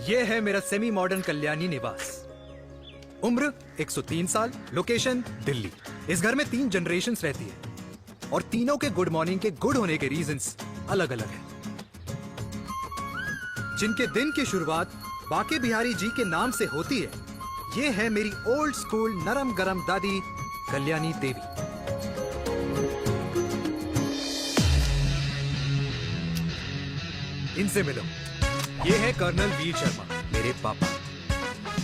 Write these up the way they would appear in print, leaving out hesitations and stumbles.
ये है मेरा सेमी मॉडर्न कल्याणी निवास। उम्र 103 साल, लोकेशन दिल्ली। इस घर में 3 जनरेशन्स रहती है और तीनों के गुड मॉर्निंग के गुड होने के रीजंस अलग अलग हैं। जिनके दिन की शुरुआत बाके बिहारी जी के नाम से होती है, ये है मेरी ओल्ड स्कूल नरम गरम दादी कल्याणी देवी। इनसे मिलो, ये है कर्नल वीर शर्मा, मेरे पापा।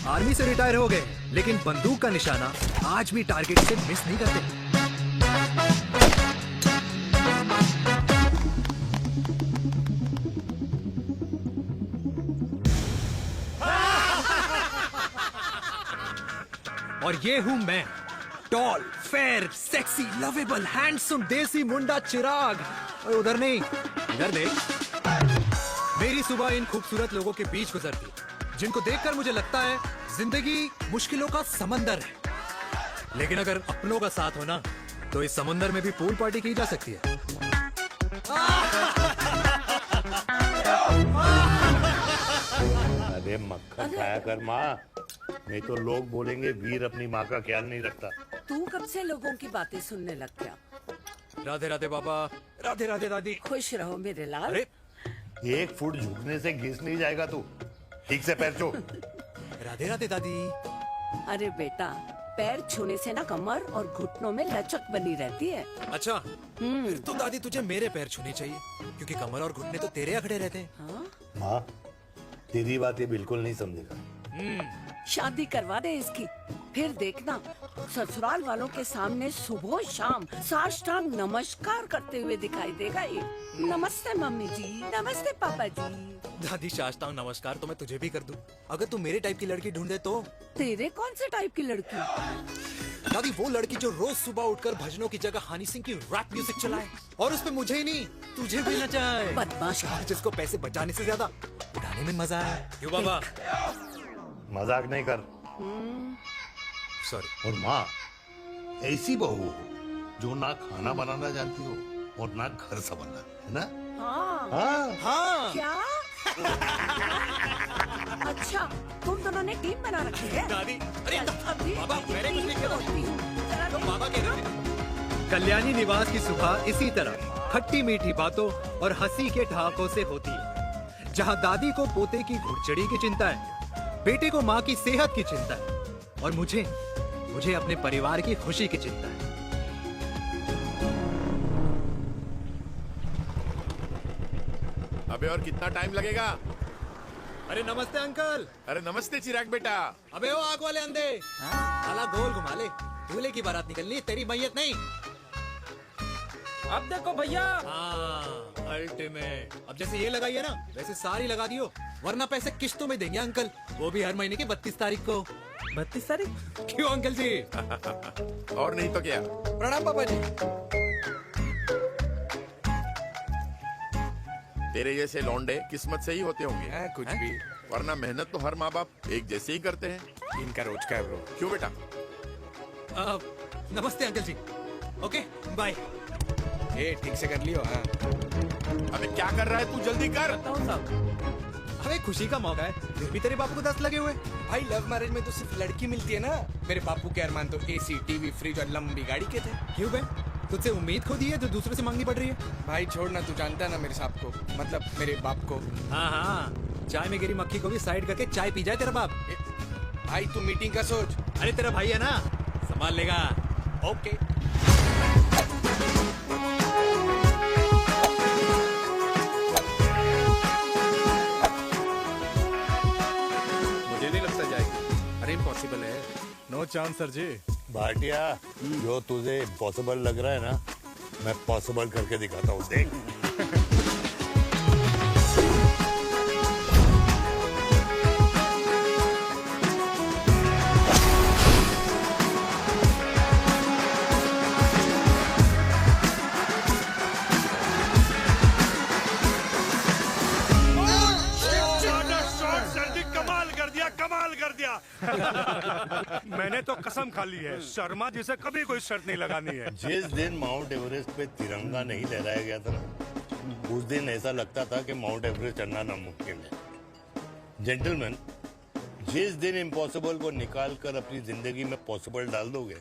आर्मी से रिटायर हो गए, लेकिन बंदूक का निशाना आज भी टारगेट से मिस नहीं करते। और ये हूं मैं, tall, fair, sexy, lovable, handsome देसी मुंडा चिराग। और उधर नहीं, इधर देख। मेरी सुबह इन खूबसूरत लोगों के बीच गुजरती, जिनको देखकर मुझे लगता है जिंदगी मुश्किलों का समंदर है। लेकिन अगर अपनों का साथ हो ना, तो इस समंदर में भी पूल पार्टी की जा सकती है। अरे मक्खन खाया कर माँ, नहीं तो लोग बोलेंगे वीर अपनी माँ का ख्याल नहीं रखता। तू कब से लोगों की बातें सुनने लग गया? राधे राधे बाबा, राधे राधे दादी। खुश रहो मेरे लाल। अरे 1 फुट झुकने से घिस नहीं जाएगा तू, ठीक से पैर छू। राधे राधे दादी। अरे बेटा, पैर छूने से ना कमर और घुटनों में लचक बनी रहती है। अच्छा, फिर तो दादी तुझे मेरे पैर छूने चाहिए, क्योंकि कमर और घुटने तो तेरे अकड़े रहते हैं। हाँ? माँ, तेरी बात ये बिल्कुल नहीं समझेगा। शादी करवा दे इसकी, फिर देखना ससुराल वालों के सामने सुबह शाम साष्टांग नमस्कार करते हुए दिखाई देगा ये। नमस्ते मम्मी जी, नमस्ते पापा जी। दादी साष्टांग नमस्कार तो मैं तुझे भी कर दूं, अगर तू मेरे टाइप की लड़की ढूंढे तो। तेरे कौन से टाइप की लड़की? दादी वो लड़की जो रोज सुबह उठकर भजनों की जगह हनी सिंह की रैप म्यूजिक चलाए, और उसपे मुझे ही नहीं तुझे भी नचाए। बदमाश। जिसको पैसे बचाने से ज्यादा उड़ाने में मजा है। क्यों बाबा? मजाक नहीं कर। सॉरी। और माँ, ऐसी बहू हो जो ना खाना बनाना जानती हो और ना घर संभालना, है ना? हाँ। हाँ हाँ क्या? अच्छा, तुम दोनों ने टीम बना रखी है? दादी, अरे अभी बाबा, मैंने कुछ नहीं किया। होती हूँ। जरा तो देख। बाबा कह रहे थे। कल्याणी निवास की सुबह इसी तरह खट्टी मीठी बातों और हंसी के ठहाकों से होती है, जहाँ दादी को पोते की घुड़चड़ी की चिंता है, बेटे को माँ की सेहत की चिंता है, और मुझे अपने परिवार की खुशी की चिंता है। अबे और कितना टाइम लगेगा? अरे नमस्ते अंकल। अरे नमस्ते चिराग बेटा। अबे ओ आग वाले अंधे, साला गोल घुमा ले, दूल्हे की बारात निकलनी, तेरी मैयत नहीं। अब देखो भैया। हाँ, अल्टीमेट। अब जैसे ये लगाई है ना, वैसे सारी लगा दियो, वरना पैसे किश्तों में देंगे अंकल, वो भी हर महीने की 32 तारीख को। 32 तारीख? क्यों अंकल जी? और नहीं तो क्या। प्रणाम पापा जी। तेरे जैसे लौंडे किस्मत से ही होते होंगे। कुछ भी। वरना मेहनत तो हर माँ बाप एक जैसे ही करते हैं। इनका रोज का है ब्रो। क्यों बेटा? नमस्ते अंकल जी। Okay bye. ए ठीक से कर लियो। हाँ अबे क्या कर रहा है तू? जल्दी कर। बताओ साहब। अरे खुशी का मौका है, फिर भी तेरे बापू को 10 लगे हुए। भाई लव मैरिज में तो सिर्फ लड़की मिलती है ना। मेरे बापू के अरमान तो एसी, टीवी, फ्रिज और लंबी गाड़ी के थे। क्यों बे? तुझसे उम्मीद खो दी है जो दूसरों से मांगनी पड़ रही है? भाई छोड़ना, तू जानता है ना मेरे साहब को, मतलब मेरे बाप को। हाँ हाँ, चाय में गिरी मक्खी को भी साइड करके चाय पी जाए तेरा बाप। भाई तू मीटिंग का सोच। अरे तेरा भाई है ना, संभाल लेगा। ओके। मुझे नहीं लगता जाएगी। अरे इम्पॉसिबल है। नो चांस सर जी। भाटिया, जो तुझे इम्पॉसिबल लग रहा है ना, मैं पॉसिबल करके दिखाता हूँ, देख। मैंने तो कसम खा ली है, शर्मा जी से कभी कोई शर्त नहीं लगानी है। जिस दिन माउंट एवरेस्ट पे तिरंगा नहीं लहराया गया था ना, उस दिन ऐसा लगता था कि माउंट एवरेस्ट चढ़ना नामुमकिन है। जेंटलमैन, जिस दिन इम्पॉसिबल को निकाल कर अपनी जिंदगी में पॉसिबल डाल दोगे,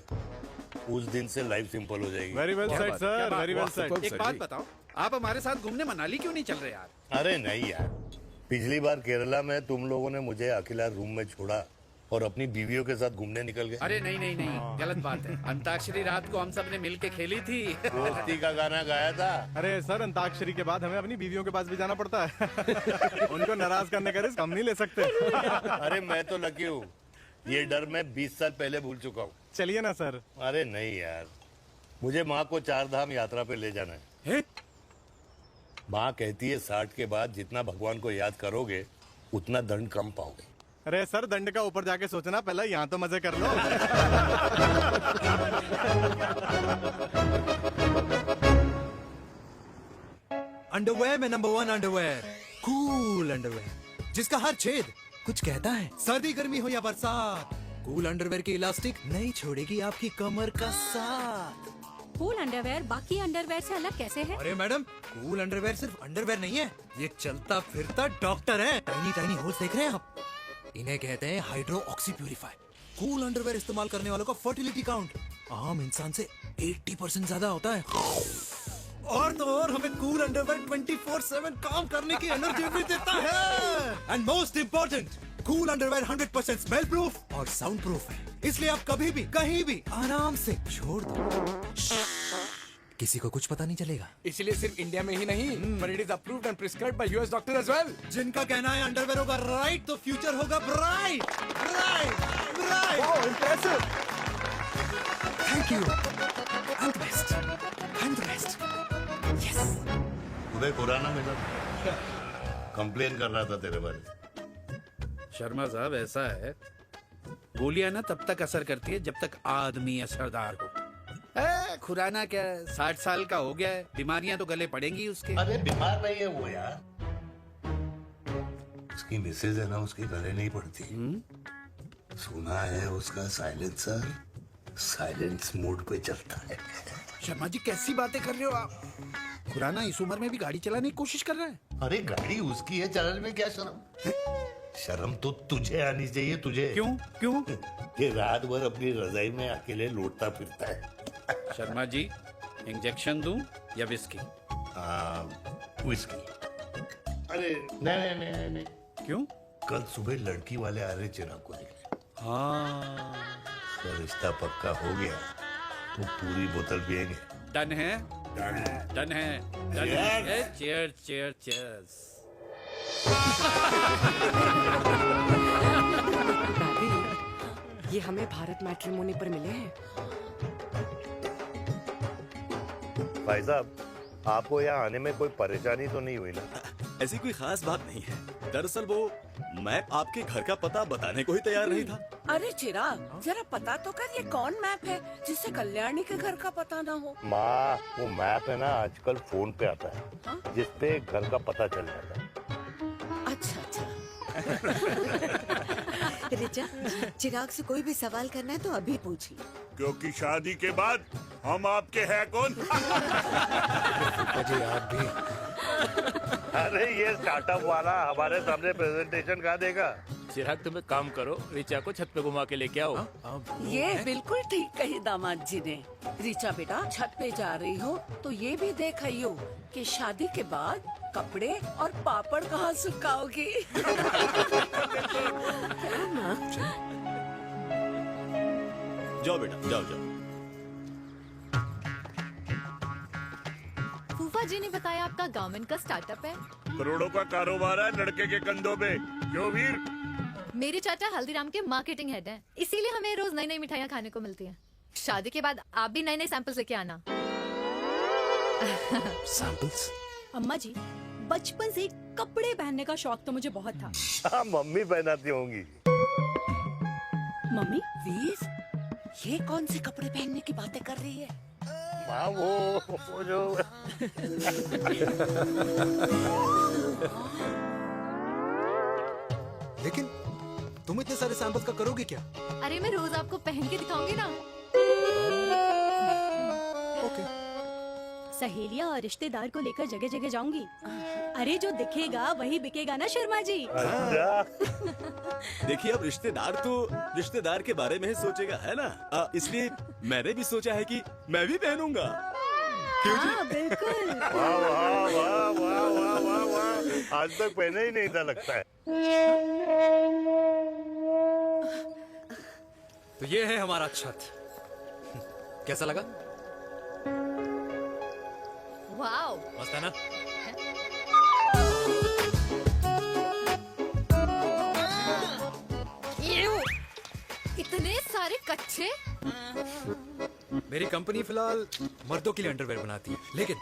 उस दिन से लाइफ सिंपल हो जाएगी। Very well said sir, very well said. एक बात बताओ, आप हमारे साथ घूमने मनाली क्यों नहीं चल रहे यार? अरे नहीं यार, पिछली बार केरला में तुम लोगों ने मुझे अकेला रूम में छोड़ा और अपनी बीवियों के साथ घूमने निकल गए। अरे नहीं नहीं नहीं, गलत बात है। अंताक्षरी रात को हम सब ने मिल के खेली थी। दोस्ती का गाना गाया था। अरे सर, अंताक्षरी के बाद हमें अपनी बीवियों के पास भी जाना पड़ता है। उनको नाराज करने का रिस्क हम नहीं ले सकते। अरे मैं तो लकी हूँ, ये डर मैं 20 साल पहले भूल चुका हूँ। चलिए ना सर। अरे नहीं यार, मुझे माँ को 4 धाम यात्रा पे ले जाना है। माँ कहती है 60 के बाद जितना भगवान को याद करोगे उतना दंड कम पाओगे। अरे सर, दंड का ऊपर जाके सोचना, पहले यहाँ तो मजे कर लो। अंडरवेयर में नंबर 1 अंडरवेयर, कूल अंडरवेयर, जिसका हर छेद कुछ कहता है। सर्दी गर्मी हो या बरसात, कूल अंडरवेयर की इलास्टिक नहीं छोड़ेगी आपकी कमर का साथ। कूल अंडरवेयर बाकी अंडरवेयर से अलग कैसे है? अरे मैडम, कूल अंडरवेयर सिर्फ अंडरवेयर नहीं है, ये चलता फिरता डॉक्टर है। टाइनी टाइनी होल्स देख रहे हैं आप? इन्हें कहते हैं hydro oxy purifier. Cool underwear इस्तेमाल करने वालों का फर्टिलिटी काउंट आम इंसान से 80% ज्यादा होता है। और तो और हमें कूल अंडरवेयर 24/7 काम करने की एनर्जी भी देता है। And most important, cool underwear 100% smell proof और साउंड प्रूफ है, इसलिए आप कभी भी कहीं भी आराम से छोड़ दो, किसी को कुछ पता नहीं चलेगा। इसीलिए सिर्फ इंडिया में ही नहीं, पर it is approved and prescribed by US doctor as well. जिनका कहना है अंडरवेयर होगा राइट तो फ्यूचर होगा bright. Right right. Oh impressive, thank you. All the best, all the best. Yes. Uday Khurana मिला, कंप्लेन कर रहा था तेरे बारे में। शर्मा साहब, ऐसा है, गोलियां ना तब तक असर करती है जब तक आदमी असरदार हो। खुराना क्या 60 साल का हो गया है, बीमारियां तो गले पड़ेंगी उसके। अरे बीमार नहीं है वो यार, उसकी मिसेज है ना, उसके गले नहीं पड़ती। सुना है उसका साइलेंसर साइलेंस मोड पे चलता है। शर्मा जी, कैसी बातें कर रहे हो आप? खुराना इस उम्र में भी गाड़ी चलाने की कोशिश कर रहा है। अरे गाड़ी उसकी है, चलाने में क्या शर्म? शर्म तो तुझे आनी चाहिए। तुझे क्यों क्यों? ये रात भर अपनी रजाई में अकेले लौटता फिरता है। शर्मा जी, इंजेक्शन दूं या विस्की? विस्की। अरे नहीं नहीं नहीं नहीं। क्यों? कल सुबह लड़की वाले आ रहे चिराग को देखने। हाँ, तो रिश्ता पक्का हो गया तो पूरी बोतल पिएंगे। डन है, डन है, डन है, डन है। Cheers cheers cheers. दादी, ये हमें भारत मैट्रिमोनी पर मिले हैं। भाई साहब, आपको यहाँ आने में कोई परेशानी तो नहीं हुई ना? ऐसी कोई खास बात नहीं है। दरअसल वो मैप आपके घर का पता बताने को ही तैयार नहीं था। अरे चिराग, जरा पता तो कर, ये कौन मैप है जिससे कल्याणी के घर का पता ना हो? माँ, वो मैप है ना, आजकल फोन पे आता है, जिसपे घर का पता चल जाता है। अच्छा अच्छा। रिचा, चिराग से कोई भी सवाल करना है तो अभी पूछिए, क्योंकि शादी के बाद हम आपके हैं कौन? अजय आप भी। अरे ये स्टार्टअप वाला हमारे सामने प्रेजेंटेशन कहाँ देगा? चिराग, तुम एक काम करो, रिचा को छत पे घुमा के लेके आओ। ये बिल्कुल ठीक कही दामाद जी ने। रिचा बेटा, छत पे जा रही हो तो ये भी देख आइयो कि शादी के बाद कपड़े और पापड़ कहाँ सुखाओगी। जाओ बेटा, जाओ जाओ। फूफा जी ने बताया आपका गवर्नमेंट का स्टार्टअप है। करोड़ों का कारोबार है लड़के के कंधों पे। क्यों वीर? मेरे चाचा हल्दीराम के मार्केटिंग हेड हैं, इसीलिए हमें रोज नई नई मिठाइयाँ खाने को मिलती हैं। शादी के बाद आप भी नए नए सैंपल्स लेके आना। सैंपल्स? अम्मा जी, बचपन से कपड़े पहनने का शौक तो मुझे बहुत था। हाँ, मम्मी पहनाती होंगी। मम्मी, वीर, ये कौन से कपड़े पहनने की बातें कर रही है? माँ, वो जो लेकिन तुम इतने सारे सैंपल्स का करोगे क्या? अरे मैं रोज आपको पहन के दिखाऊंगी ना। ओके। सहेलियां और रिश्तेदार को लेकर जगह जगह जाऊंगी। अरे जो दिखेगा वही बिकेगा ना शर्मा जी। देखिए अब रिश्तेदार तो रिश्तेदार के बारे में ही सोचेगा, है ना? इसलिए मैंने भी सोचा है कि मैं भी पहनूंगा। हाँ बिल्कुल। वाह वाह वाह वाह वाह वाह वाह, आज तक पहने ही नहीं था लगता है। तो ये है हमारा छत। कैसा लगा? वाओ, मस्त है ना? इतने सारे कच्चे। मेरी कंपनी फिलहाल मर्दों के लिए अंडरवेयर बनाती है, लेकिन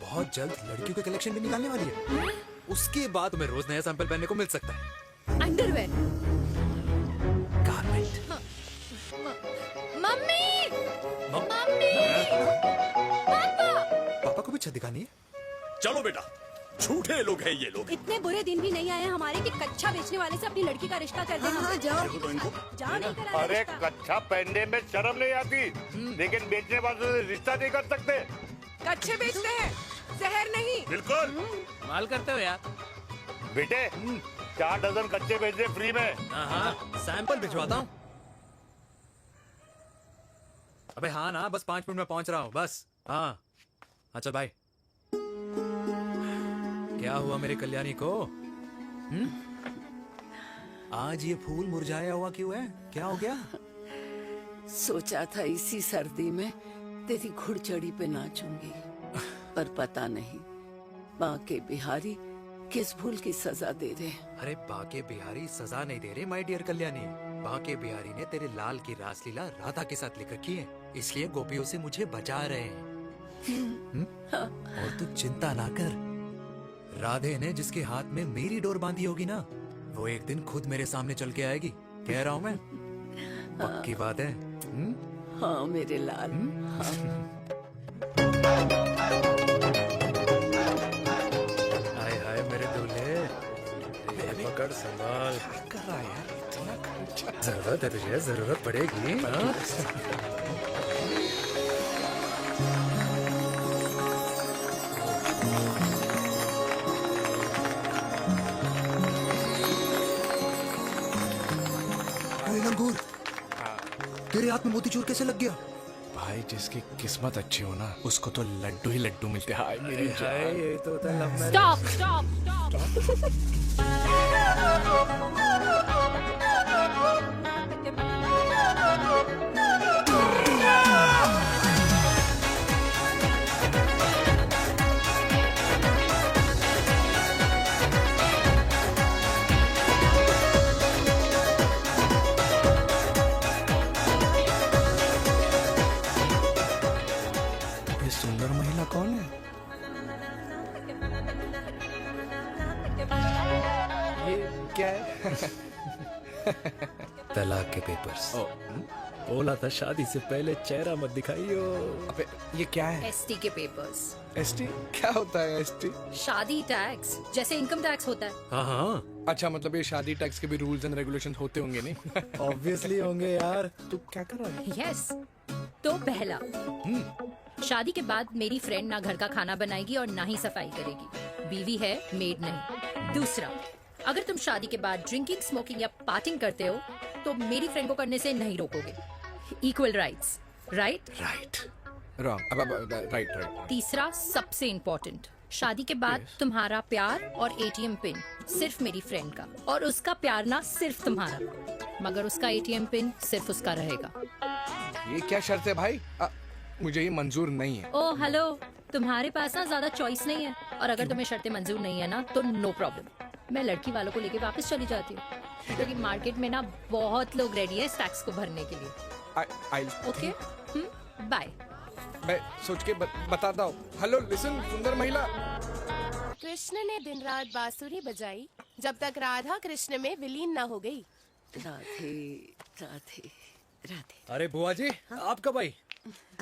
बहुत जल्द लड़कियों के कलेक्शन भी निकालने वाली है। उसके बाद तुम्हें रोज नया सैंपल पहनने को मिल सकता है। अंडरवेयर। गारमेंट। मम्मी, मम्मी, पापा। पापा को भी छत दिखानी है? चलो बेटा, झूठे लोग हैं ये लोग। इतने बुरे दिन भी नहीं आए हमारे कि कच्चा बेचने वाले से अपनी लड़की का रिश्ता कर देंगे। हाँ, जाओ देखो तो इनको। जाओ नहीं करा अरे रिश्ता। कच्चा पहनने में शर्म नहीं आती, लेकिन बेचने वालों से रिश्ता नहीं कर सकते। कच्चे बेचते हैं, जहर नहीं। बिल्कुल। माल करते हो यार। बेटे 4 डजन कच्चे बेच दे फ्री में। सैंपल भिजवाता हूँ। अबे हाँ ना, बस 5 मिनट में पहुंच रहा हूँ बस। हाँ अच्छा बाय। क्या हुआ मेरे कल्याणी को? आज ये फूल मुरझाया हुआ क्यों है? क्या हो गया? सोचा था इसी सर्दी में तेरी घुड़चड़ी पे नाचूंगी, पर पता नहीं बाके बिहारी किस भूल की सजा दे रहे। अरे बाके बिहारी सजा नहीं दे रहे माय डियर कल्याणी। बाके बिहारी ने तेरे लाल की रासलीला राधा के साथ लिख रखी है, इसलिए गोपियों से मुझे बचा रहे हैं। और तू चिंता ना कर, राधे ने जिसके हाथ में मेरी डोर बांधी होगी ना, वो एक दिन खुद मेरे सामने चल के आएगी। कह रहा हूँ मैं, पक्की बात है। हाँ मेरे लाल। हाय हाय मेरे दूल्हे, पकड़ संभाल। कर रहा है यार, इतना खर्चा। जरूरत है तुझे, जरूरत पड़ेगी। हाँ? लंगूर, तेरे हाथ में मोतीचूर कैसे लग गया? भाई जिसकी किस्मत अच्छी हो ना, उसको तो लड्डू ही लड्डू मिलते हैं। हाय मेरी हाय, ये तो होता है love marriage। Stop, stop, stop. ये सुंदर महिला कौन है? ये क्या है? तलाक के पेपर्स। बोला था शादी से पहले चेहरा मत दिखाइयो। अबे ये क्या है? एसटी के पेपर्स। एसटी क्या होता है? एसटी शादी टैक्स, जैसे इनकम टैक्स होता है। हाँ हाँ, अच्छा, मतलब ये शादी टैक्स के भी रूल्स एंड रेगुलेशन होते होंगे नहीं? ऑब्वियसली होंगे यार। तू क्या कर रहा है? यस। तो पहला, शादी के बाद मेरी फ्रेंड ना घर का खाना बनाएगी और ना ही सफाई करेगी। बीवी है, मेड नहीं। दूसरा, अगर तुम शादी के बाद ड्रिंकिंग, स्मोकिंग या पार्टिंग करते हो तो मेरी फ्रेंड को करने से नहीं रोकोगे। Equal rights, right? Right. Wrong. Right right. तीसरा, सबसे इम्पोर्टेंट, शादी के बाद तुम्हारा प्यार और एटीएम पिन सिर्फ मेरी फ्रेंड का, और उसका प्यार ना सिर्फ तुम्हारा, मगर उसका एटीएम पिन सिर्फ उसका रहेगा। ये क्या शर्त है भाई? मुझे ये मंजूर नहीं है। ओ हेलो, तुम्हारे पास ना ज्यादा चॉइस नहीं है, और अगर तुम्हें शर्तें मंजूर नहीं है ना तो नो प्रॉब्लम, मैं लड़की वालों को लेके वापस चली जाती हूँ, क्योंकि मार्केट में ना बहुत लोग रेडी है इस टैक्स को भरने के लिए। Okay, bye. मैं सोच के बताता हूँ। हेलो लिसन, सुंदर महिला। कृष्ण ने दिन रात बांसुरी बजाई जब तक राधा कृष्ण में विलीन न हो गई। राधे राधे राधे। अरे बुआ जी, आप कब आई?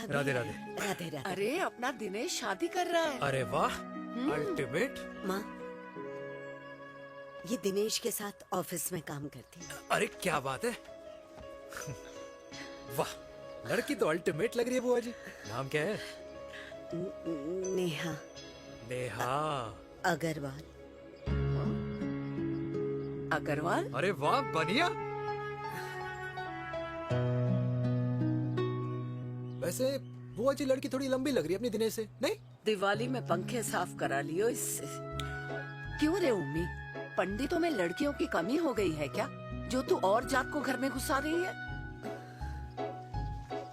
राधे राधे। राधे राधे। अरे अपना दिनेश शादी कर रहा है। अरे वाह, अल्टीमेट। माँ, ये दिनेश के साथ ऑफिस में काम करती है। अरे क्या बात है। वाह, लड़की तो अल्टीमेट लग रही है बुआ जी। नाम क्या है? नेहा नेहा अग्रवाल। अग्रवाल? अरे वाह बनिया। वैसे वो अच्छी लड़की थोड़ी लंबी लग रही है अपनी दिनेश से, नहीं? दिवाली में पंखे साफ करा लियो इससे। क्यों रे उम्मी, पंडितों में लड़कियों की कमी हो गई है क्या, जो तू और जात को घर में घुसा रही है?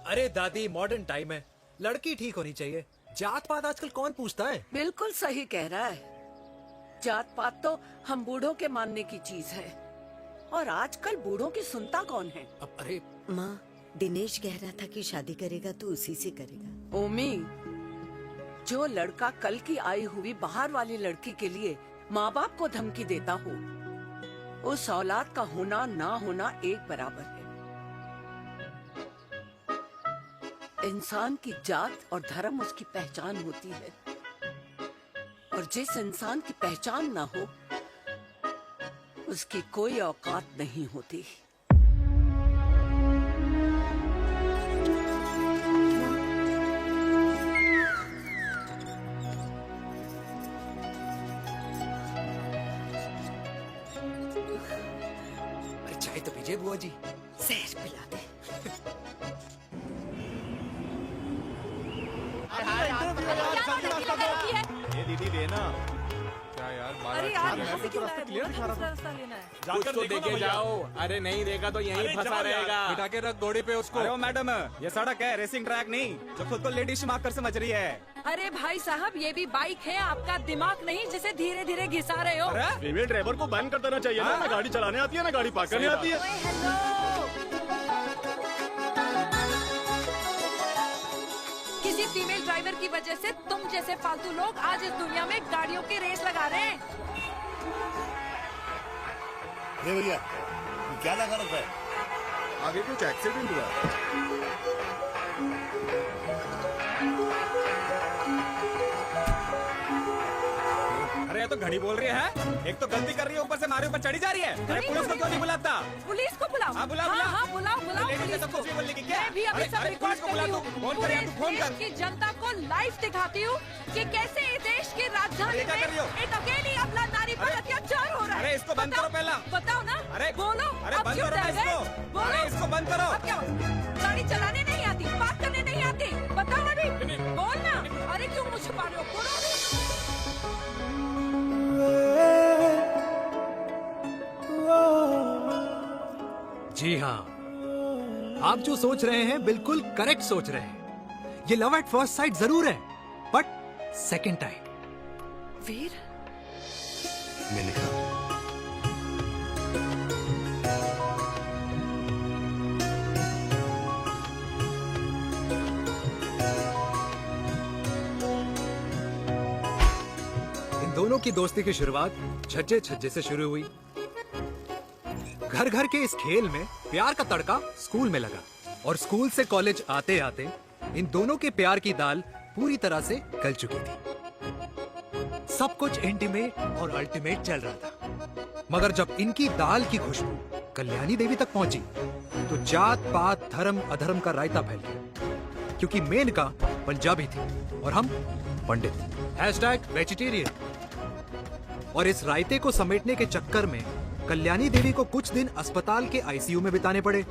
अरे दादी मॉडर्न टाइम है, लड़की ठीक होनी चाहिए। जात पात आजकल कौन पूछता है? बिल्कुल सही कह रहा है। जात पात तो हम बूढ़ों के मानने की चीज है, और आजकल बूढ़ों की सुनता कौन है? अब अरे माँ, दिनेश कह रहा था कि शादी करेगा तो उसी से करेगा। ओमी, जो लड़का कल की आई हुई बाहर वाली लड़की के लिए माँ बाप को धमकी देता हो, उस औलाद का होना ना होना एक बराबर है। इंसान की जात और धर्म उसकी पहचान होती है, और जिस इंसान की पहचान ना हो उसकी कोई औकात नहीं होती। अरे चाय तो पीजिए बुआ जी। जहर पिला दे। ये दीदी लेना क्या यार? अरे यार, यहाँ से क्यों लाए? क्लियर दिखा रहा रास्ता लेना है। कुछ तो देखे जाओ। अरे नहीं देखा तो यहीं फंसा रहेगा। बिठा के रख घोड़ी पे उसको। अरे मैडम, ये सड़क है, रेसिंग ट्रैक नहीं जो खुद को लेडीज मार्क कर समझ रही है। अरे भाई साहब, ये भी बाइक है, आपका दिमाग नहीं जिसे धीरे धीरे घिसा रहे हो। फीमेल ड्राइवर को बैन कर देना चाहिए ना गाड़ी चलाने आती है ना गाड़ी पार्क करने आती है। किसी फीमेल ड्राइवर की वजह से तुम जैसे फालतू लोग आज इस दुनिया में गाड़ियों की रेस लगा रहे हैं। भैया ये क्या लगा रखा है? आगे कुछ एक्सीडेंट हुआ। अरे ये तो घड़ी बोल रही है, एक तो गलती कर रही है, ऊपर से हमारे ऊपर चढ़ी जा रही है। अरे पुलिस को क्यों नहीं बुलाता? पुलिस को बुलाओ। हाँ बुलाओ, हाँ बुलाओ बुलाओ लेडीज पुलिस तो को। कुछ भी बोलने की क्या? मैं भी अभी सब अरे रिकॉर्ड पुलिस को बुला करती दो। हूँ। फोन कर पूरे यार, तू फोन देश कर। की जनता को लाइव दिखाती हूँ कि कैसे इस देश की राजधानी अरे क्या कर रही हो? में एक अकेली अबला नारी पर अत्याचार हो रहा है। अरे इसको बंद करो पहला। बताओ ना। अरे बोलो। अरे अब बंद क्यों करो डर ना गए? इसको। बोलो। अरे इसको बंद करो। अब क्या हो? गाड़ी चलाने नहीं आती, बात करने नहीं आती, बताओ अभी। बोल ना। अरे क्यों मुझे छुपा रहे हो? बोलो अभी। जी हाँ, आप जो सोच रहे हैं बिल्कुल करेक्ट सोच रहे हैं। ये लव एट फर्स्ट साइट जरूर है, बट सेकंड टाइम। वीर, मैंने कहा इन दोनों की दोस्ती की शुरुआत छज्जे छज्जे से शुरू हुई। घर घर के इस खेल में प्यार का तड़का स्कूल में लगा, और स्कूल से कॉलेज आते आते इन दोनों के प्यार की दाल पूरी तरह से गल चुकी थी। सब कुछ इंटीमेट और अल्टीमेट चल रहा था, मगर जब इनकी दाल की खुशबू कल्याणी देवी तक पहुंची तो जात पात धर्म अधर्म का रायता फैल गया, क्योंकि मेनका पंजाबी थी और हम पंडित। #वेजिटेरियन। और इस रायते को समेटने के चक्कर में कल्याणी देवी को कुछ दिन अस्पताल के आईसीयू में बिताने पड़े,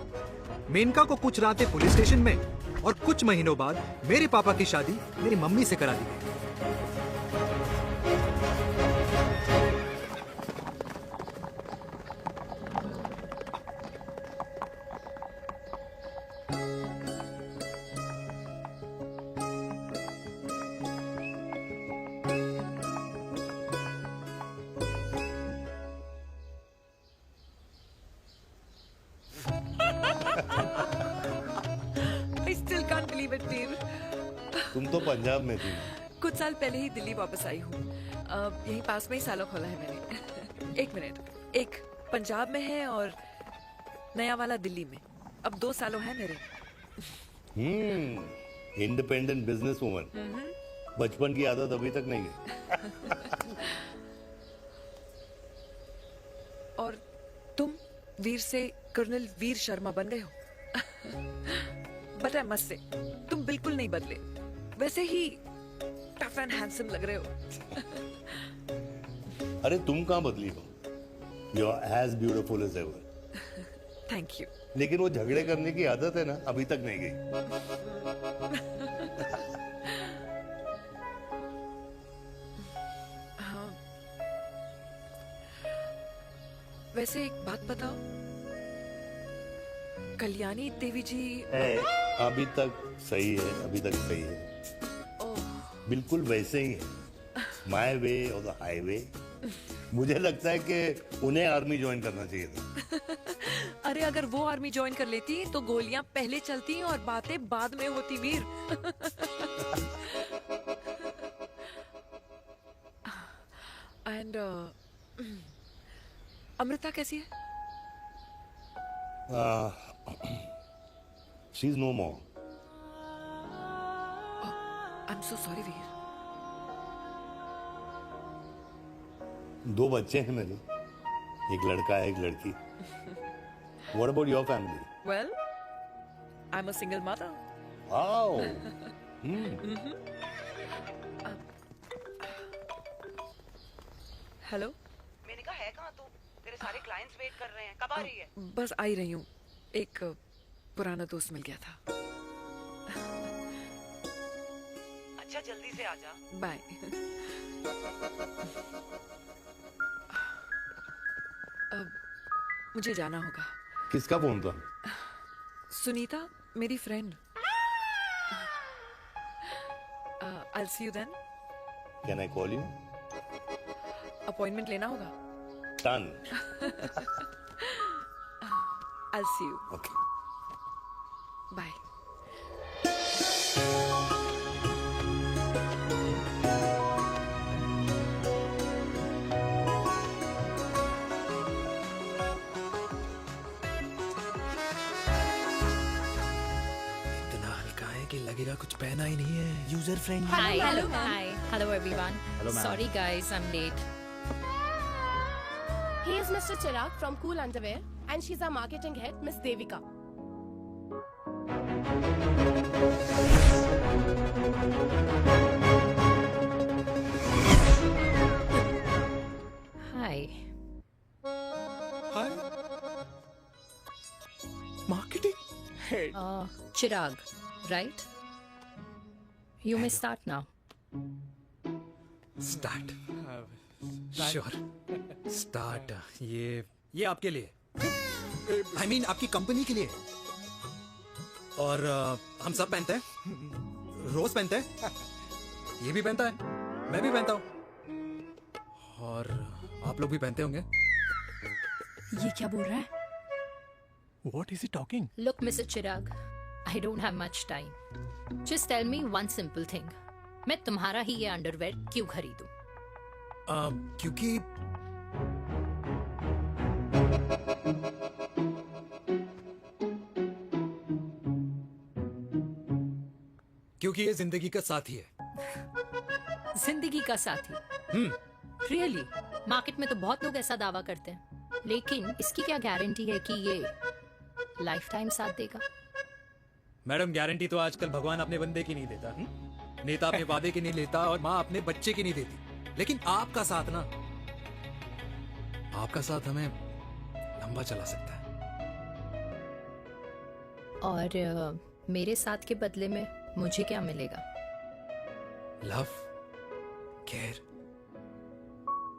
मेनका को कुछ रातें पुलिस स्टेशन में, और कुछ महीनों बाद मेरे पापा की शादी मेरी मम्मी से करा दी गई। I still can't believe it, वीर। तुम तो पंजाब में थी। कुछ साल पहले ही दिल्ली वापस आई हूँ। यहीं पास में ही सालों खोला है मैंने। एक मिनट, एक पंजाब में है और नया वाला दिल्ली में। अब 2 सालों है मेरे। Independent business woman. बचपन की आदत अभी तक नहीं है। और तुम वीर से कर्नल वीर शर्मा बन गए हो। बट आई मस्ट से, तुम बिल्कुल नहीं बदले। वैसे ही टफ एंड हैंडसम लग रहे हो। अरे तुम कहाँ बदली हो? You are as beautiful as ever. Thank you. लेकिन वो झगड़े करने की आदत है ना, अभी तक नहीं गई। हाँ। वैसे एक बात बताओ, कल्याणी देवी जी अभी तक सही है, अभी तक सही है, बिल्कुल वैसे ही है। माय वे और द हाईवे। मुझे लगता है कि उन्हें आर्मी ज्वाइन करना चाहिए था। अरे अगर वो आर्मी ज्वाइन कर लेती तो गोलियां पहले चलती और बातें बाद में होती वीर। एंड अमृता कैसी है? She is no more. I am so sorry Veer. 2 बच्चे हैं मेरे, एक लड़का है, एक लड़की। What about your family? Well, I'm a single mother. Wow. Hello. मैंने कहा है कहाँ तू? तेरे सारे क्लाइंट्स वेट कर रहे हैं, कब आ रही है? बस आ ही रही हूँ, एक पुराना दोस्त मिल गया था। अच्छा जल्दी से आ जा। बाय। अब मुझे जाना होगा। किसका फोन था? सुनीता, मेरी friend. I'll see you then. Can I call you? Appointment लेना होगा। Done. I'll see you. Okay. Bye. लगेगा कुछ पहना ही नहीं है। User friendly. Hello everyone. Hello, ma'am. Sorry guys, I'm late. He is Mr. Chirag from Cool Underwear and she's our marketing head, Miss Devika. Hi. Hi. Marketing head. Chirag, right? You may start now. Start. Sure. Start. ये आपके लिए, I mean आपकी company के लिए। और हम सब पहनते हैं, रोज पहनते हैं, ये भी पहनता है, मैं भी पहनता हूँ, और आप लोग भी पहनते होंगे। ये क्या बोल रहा है? What is he talking? Look, Mr. Chirag, I don't have much time. Just tell me one simple thing. मैं तुम्हारा ही ये अंडरवेयर क्यों खरीदूं? क्योंकि ये जिंदगी का साथी है। जिंदगी का साथी? Really? मार्केट में तो बहुत लोग ऐसा दावा करते हैं, लेकिन इसकी क्या गारंटी है कि ये लाइफ टाइम साथ देगा? मैडम, गारंटी तो आजकल भगवान अपने बंदे की नहीं देता, नेता अपने वादे की नहीं लेता, और माँ अपने बच्चे की नहीं देती, लेकिन आपका साथ ना, आपका साथ हमें लंबा चला सकता है। और मेरे साथ के बदले में मुझे क्या मिलेगा? Love, care,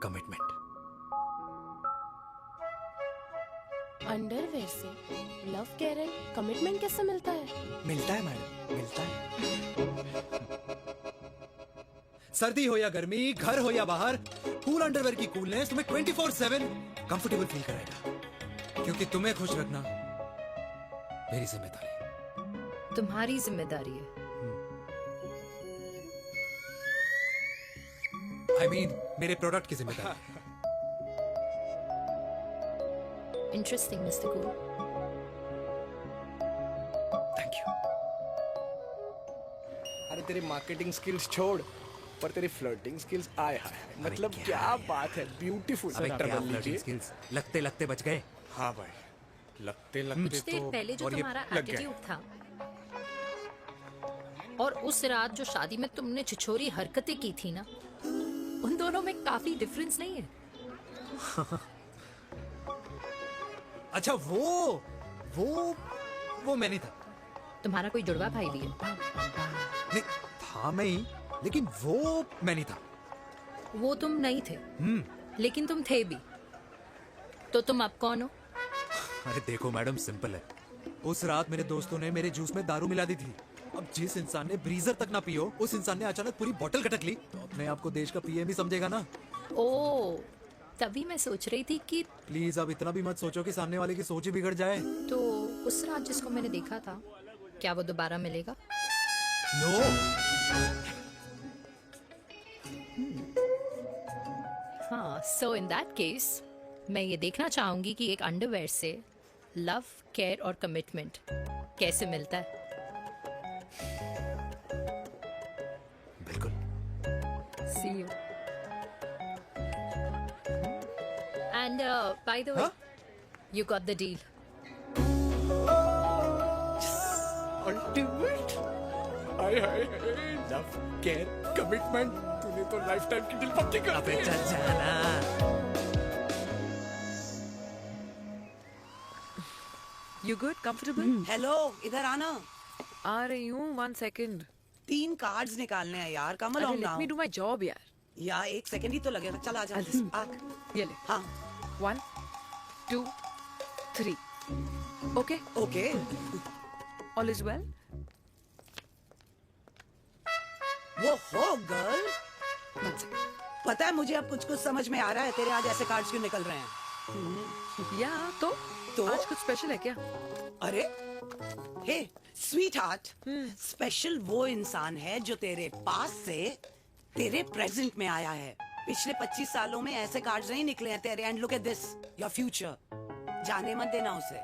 commitment. अंडरवेयर से लव, केयर एंड कमिटमेंट कैसे मिलता है? मिलता है मैडम, मिलता है। सर्दी हो या गर्मी, घर हो या बाहर, कूल अंडरवेयर की कूलनेस तुम्हें 24/7 कंफर्टेबल फील कराएगा, क्योंकि तुम्हें खुश रखना मेरी जिम्मेदारी है। तुम्हारी जिम्मेदारी है? I mean, मेरे प्रोडक्ट की जिम्मेदारी है। Interesting, Mr. Cool. Thank you. अरे तेरी मार्केटिंग स्किल्स छोड़, पर तेरी फ्लर्टिंग स्किल्स आए हाय, मतलब क्या बात है, ब्यूटीफुल। स्किल्स लगते लगते बच गए। हाँ भाई, लगते लगते स्टेट तो पहले जो और ये तुम्हारा लग गए। एटीट्यूड था और उस रात जो शादी में तुमने छिछोरी हरकतें की थी ना, उन दोनों में काफी डिफरेंस नहीं है? अच्छा वो मैं नहीं था। तुम्हारा कोई जुड़वा भाई भी है? नहीं था मैं ही, लेकिन वो मैं नहीं था। वो तुम नहीं थे, लेकिन तुम थे भी। तो तुम अब कौन हो? अरे देखो मैडम, सिंपल है। उस रात मेरे दोस्तों ने मेरे जूस में दारू मिला दी थी। अब जिस इंसान ने ब्रीजर तक ना पियो, उस इंसान ने अचानक पूरी बोतल खटक ली, तो अपने आप को देश का पीएम ही समझेगा ना। ओ, तभी मैं सोच रही थी कि प्लीज अब इतना भी मत सोचो कि सामने वाले की सोच ही बिगड़ जाए। तो उस रात जिसको मैंने देखा था, क्या वो दोबारा मिलेगा? नो। हाँ, सो इन दैट केस मैं ये देखना चाहूंगी कि एक अंडरवेयर से लव, केयर और कमिटमेंट कैसे मिलता है। बिल्कुल। See you. And by the way, you got the deal. Ultimate. Hi hi hi, love, care, commitment, तूने तो लाइफ टाइम की डील पक्की कर दी है। You good? Comfortable? हेलो, इधर आना। आ रही हूँ, 1 second. 3 कार्ड्स निकालने हैं यार, कमल अरे, on let me do my job यार. यार 1 सेकंड ही तो लगेगा। चल आ जा। आ। ये ले. हाँ। 1, 2, 3. Okay? Okay. All is well? वो हो गर्ल। पता है मुझे अब कुछ समझ में आ रहा है, तेरे आज ऐसे कार्ड्स क्यों निकल रहे हैं। या तो आज कुछ स्पेशल है क्या? अरे हे स्वीट हार्ट, स्पेशल वो इंसान है जो तेरे पास से तेरे प्रेजेंट में आया है। पिछले 25 सालों में ऐसे कार्ड्स नहीं निकले हैं तेरे। And look at this, your future. जाने मत देना उसे।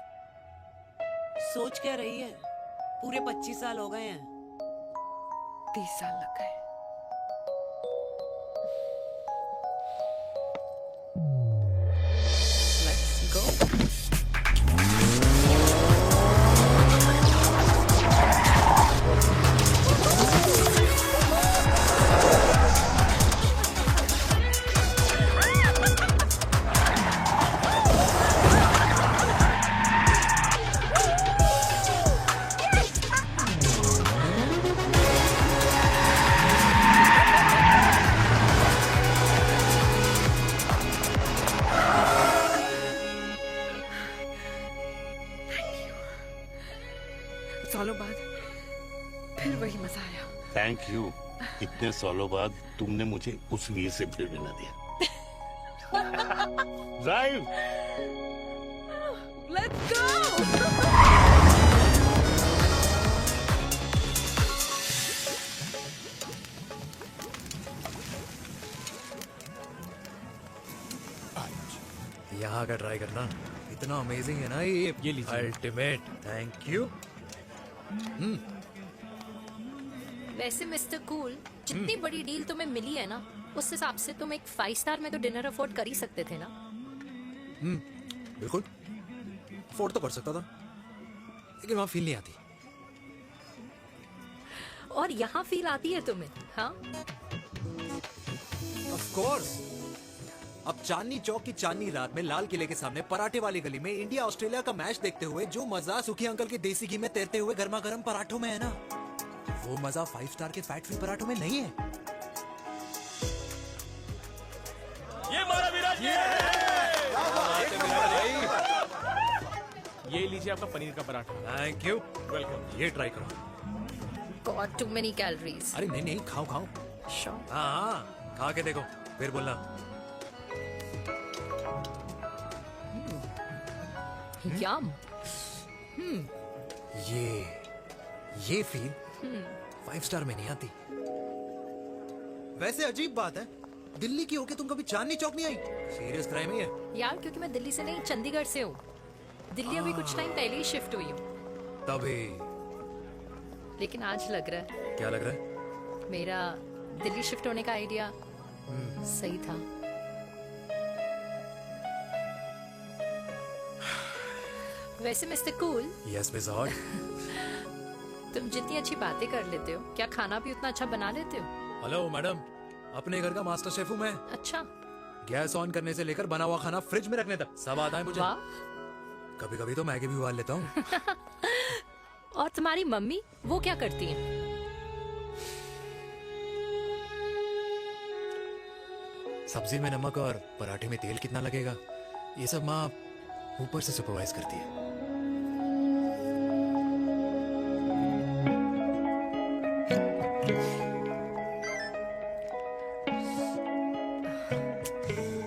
सोच क्या रही है, पूरे 25 साल हो गए हैं। 30 साल लग गए। Let's go. सालों बाद फिर वही मजा आया। Thank you. इतने सालों बाद तुमने मुझे उस वीर से फिर मिला दिया। ड्राइव। Let's go. यहाँ का ट्राई करना, इतना अमेजिंग है ना ये लीजिए। अल्टीमेट। Thank you. वैसे मिस्टर कूल, जितनी बड़ी डील तुम्हें मिली है ना, उस हिसाब से तुम एक 5 स्टार में तो डिनर अफोर्ड कर ही सकते थे ना। बिल्कुल, अफोर्ड तो कर सकता था, लेकिन वहां फील नहीं आती। और यहाँ फील आती है तुम्हें? हाँ, ऑफ कोर्स। अब चांदनी चौक की चांदनी रात में लाल किले के सामने पराठे वाली गली में इंडिया ऑस्ट्रेलिया का मैच देखते हुए जो मजा सुखी अंकल के देसी घी में तैरते हुए गर्मा गर्म पराठों में है ना, वो मजा 5 स्टार के फैट फ्री पराठों में नहीं है। ये हमारा विराज ये लीजिए आपका पनीर का पराठा। Thank you. वेलकम। ये ट्राई करो। God too many calories. अरे नहीं नहीं, खाओ खाओ। श्योर। हाँ, खा के देखो फिर बोलना। यम। ये फील 5 स्टार में नहीं आती। वैसे अजीब बात है, दिल्ली की होके तुम कभी चांदनी चौक नहीं आई? सीरियस क्राइम ही है यार, क्योंकि मैं दिल्ली से नहीं, चंडीगढ़ से हूँ। दिल्ली अभी कुछ टाइम पहले ही शिफ्ट हुई हूँ। तभी। लेकिन आज लग रहा है, क्या लग रहा है? मेरा दिल्ली शिफ्ट होने का आइडिया सही था। वैसे mister cool, yes miss hot. तुम जितनी अच्छी बातें कर लेते हो, क्या खाना भी उतना अच्छा बना लेते हो? हेलो मैडम, अपने घर का मास्टर शेफ हूँ मैं। अच्छा। गैस ऑन करने से लेकर बना हुआ खाना फ्रिज में रखने तक सब आता है मुझे। वाह। कभी कभी तो मैगी भी उबाल लेता हूँ। और तुम्हारी मम्मी वो क्या करती हैं? सब्जी में नमक और पराठे में तेल कितना लगेगा, ये सब माँ ऊपर से सुपरवाइज करती है।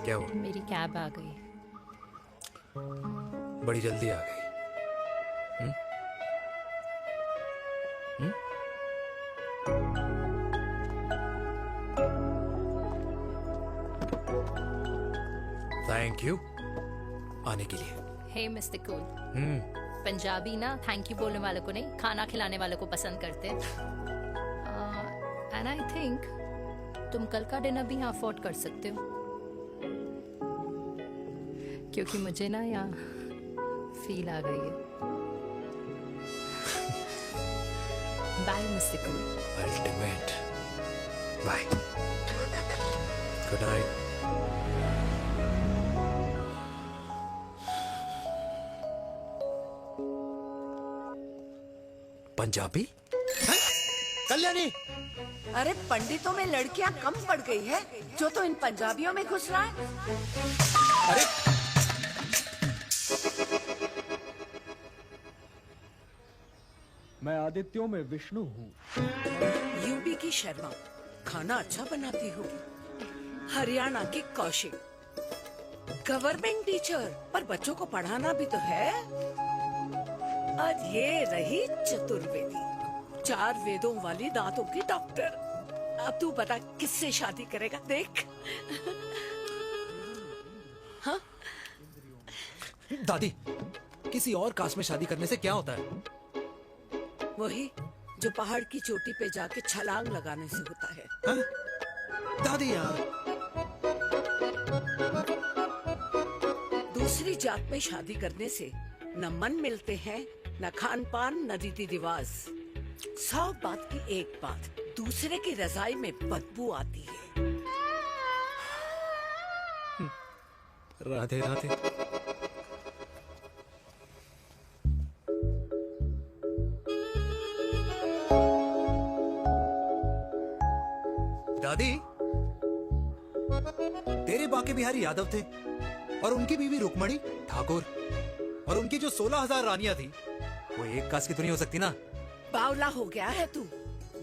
क्या हुआ? मेरी कैब आ गई। बड़ी जल्दी आ गई। थैंक यू आने के लिए। हे मिस्टर कूल, पंजाबी ना थैंक यू बोलने वालों को नहीं, खाना खिलाने वालों को पसंद करते हैं। एंड आई थिंक तुम कल का डिनर भी यहाँ अफोर्ड कर सकते हो, क्योंकि मुझे ना यहाँ फील आ गई है। Bye mister cool. Ultimate. Bye. Good night. Punjabi? Kalyani, अरे पंडितों में लड़कियां कम पड़ गई है जो तो इन पंजाबियों में घुस रहा है। अरे मैं आदित्यों में विष्णु हूँ। यूपी की शर्मा, खाना अच्छा बनाती होगी। हरियाणा की कौशिक, गवर्नमेंट टीचर, पर बच्चों को पढ़ाना भी तो है। और ये रही चतुर्वेदी, 4 वेदों वाली दांतों की डॉक्टर। अब तू बता किससे शादी करेगा? देख। हाँ? दादी, किसी और कास्ट में शादी करने से क्या होता है? वही जो पहाड़ की चोटी पे जाके छलांग लगाने से होता है। हा? दादी यार, दूसरी जात में शादी करने से न मन मिलते हैं, न खान पान, न रीति रिवाज। 100 बात की एक बात, दूसरे की रजाई में बदबू आती है। राधे राधे। दादी, तेरे बाके बिहारी यादव थे और उनकी बीवी रुक्मणी ठाकुर, और उनकी जो 16,000 रानियां थी वो एक कास्ट की तो नहीं हो सकती ना? बावला हो गया है तू।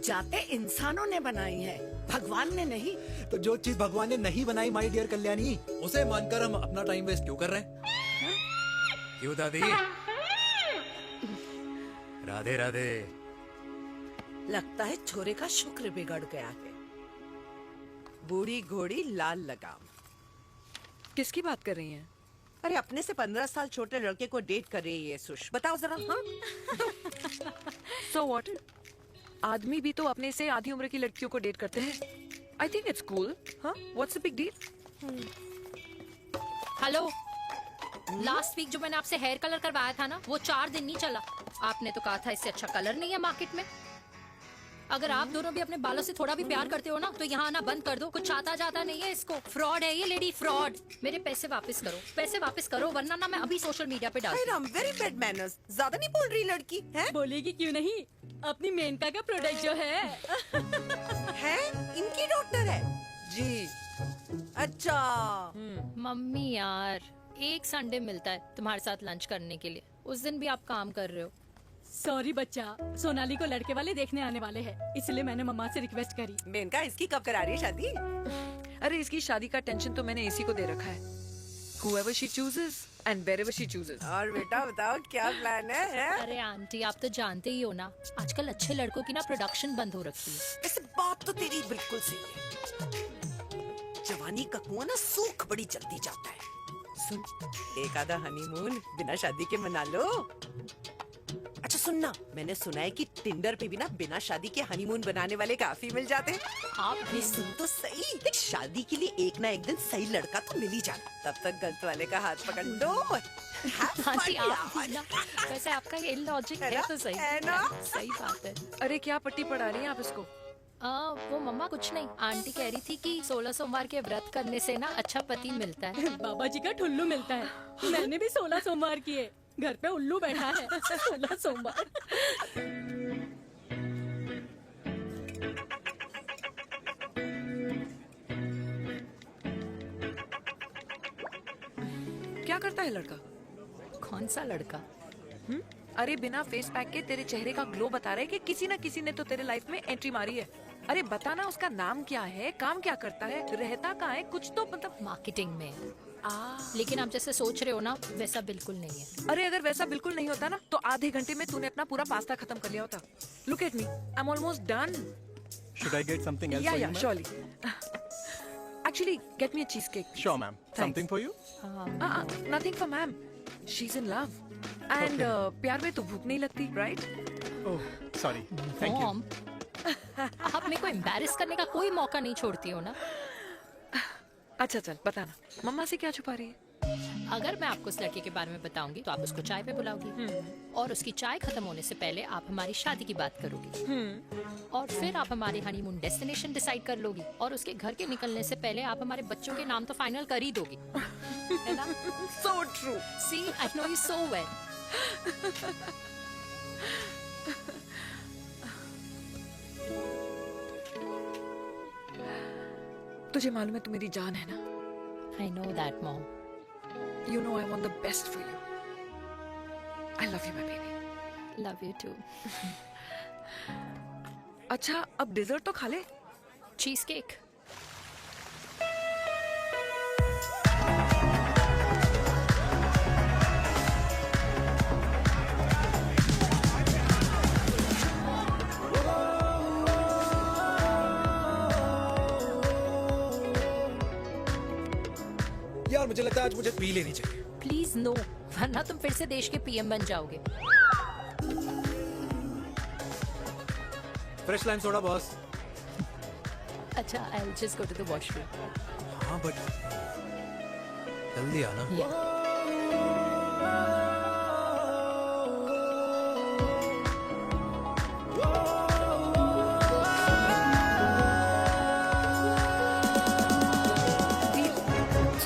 जाते इंसानों ने बनाई है, भगवान ने नहीं। तो जो चीज भगवान ने नहीं बनाई माय डियर कल्याणी, उसे मानकर हम अपना टाइम वेस्ट क्यों कर रहे हैं? क्यों दादी? राधे राधे। लगता है छोरे का शुक्र बिगड़ गया है। बूढ़ी घोड़ी लाल लगाम। किसकी बात कर रही हैं? अरे अपने से 15 साल छोटे लड़के को डेट कर रही है सुश। बताओ जरा। हाँ? So what? आदमी भी तो अपने से आधी उम्र की लड़कियों को डेट करते हैं। I think it's cool. हाँ? What's the big deal? Hello, last week जो मैंने आपसे हेयर कलर करवाया था ना, वो 4 दिन नहीं चला। आपने तो कहा था इससे अच्छा कलर नहीं है मार्केट में। अगर आप दोनों भी अपने बालों से थोड़ा भी प्यार करते हो ना, तो यहाँ आना बंद कर दो। कुछ आता जाता नहीं है इसको। फ्रॉड है ये लेडी, फ्रॉड। मेरे पैसे वापस करो, पैसे वापस करो, वरना ना मैं अभी सोशल मीडिया पे डाल दूँ। Very bad manners. ज्यादा नहीं बोल रही लड़की है? बोलेगी क्यों नहीं? अपनी मेनका का प्रोडक्ट जो है है इनकी डॉक्टर है जी। अच्छा मम्मी यार, एक संडे मिलता है तुम्हारे साथ लंच करने के लिए, उस दिन भी आप काम कर रहे हो। सॉरी बच्चा, सोनाली को लड़के वाले देखने आने वाले हैं, इसलिए मैंने मम्मा से रिक्वेस्ट करी। मेनका, इसकी कब करा रही है शादी? अरे इसकी शादी का टेंशन तो मैंने इसी को दे रखा है। Whoever she chooses and wherever she chooses. और बेटा बताओ क्या प्लान है? अरे आंटी, आप तो जानते ही हो ना, आजकल अच्छे लड़कों की ना प्रोडक्शन बंद हो रखी है। ऐसे बात तो तेरी बिल्कुल सही है। जवानी का कुआं ना सूख बड़ी जल्दी जाता है। सुन, एक आधा हनीमून बिना शादी के मना लो। अच्छा सुनना, मैंने सुना है कि टिंडर पे भी ना बिना शादी के हनीमून बनाने वाले काफी मिल जाते हैं। आप ये सुन तो सही, देख शादी के लिए एक ना एक दिन सही लड़का तो मिल ही जाना, तब तक गलत वाले का हाथ पकड़ लो। आंटी आप भी ना, वैसे आपका ये लॉजिक है तो सही है ना? सही बात है। अरे क्या पट्टी पढ़ा रही हैं आप इसको? वो मम्मा कुछ नहीं, आंटी कह रही थी कि 16 सोमवार के व्रत करने से ना अच्छा पति मिलता है। बाबा जी का ठुल्लू मिलता है। मैंने भी 16 सोमवार किए, घर पे उल्लू बैठा है। 16 सोमवार। क्या करता है लड़का? कौन सा लड़का? अरे बिना फेस पैक के तेरे चेहरे का ग्लो बता रहा है कि किसी ना किसी ने तो तेरे लाइफ में एंट्री मारी है। अरे बताना उसका नाम क्या है, काम क्या करता है, रहता कहाँ है, कुछ तो मतलब। मार्केटिंग में। लेकिन आप जैसे सोच रहे हो ना वैसा बिल्कुल नहीं है। अरे अगर वैसा बिल्कुल नहीं होता ना तो आधे घंटे में तूने अपना पूरा पास्ता खत्म कर लिया होता। Look at me, I am almost done. Should I get something else for you, ma'am? surely. Actually, get me a cheesecake. Sure, ma'am. Something for you? Nothing for ma'am. She's in love. And प्यार में तो भूख नहीं लगती, right? Oh, sorry. Thank you. Mom, आप मेरे को embarrass करने का कोई मौका नहीं छोड़ती हो ना। अच्छा चल बताना, मम्मा से क्या छुपा रही है? अगर मैं आपको उस लड़के के बारे में बताऊंगी तो आप उसको चाय पे बुलाओगी और उसकी चाय खत्म होने से पहले आप हमारी शादी की बात करोगी और फिर आप हमारे हनीमून डेस्टिनेशन डिसाइड कर लोगी और उसके घर के निकलने से पहले आप हमारे बच्चों के नाम तो फाइनल कर ही दोगी, है ना? So true. See, I know you so well. तुझे मालूम है तू मेरी जान है ना? I know that, Mom. You know I want the best for you. I love you, my baby. Love you too. अच्छा अब डिजर्ट तो खा ले। Cheese cake. यार मुझे लगता है आज मुझे पी लेनी चाहिए। प्लीज नो, वरना तुम फिर से देश के पीएम बन जाओगे। Fresh lime soda boss. अच्छा, I'll just go to the washroom. हाँ बट जल्दी आना।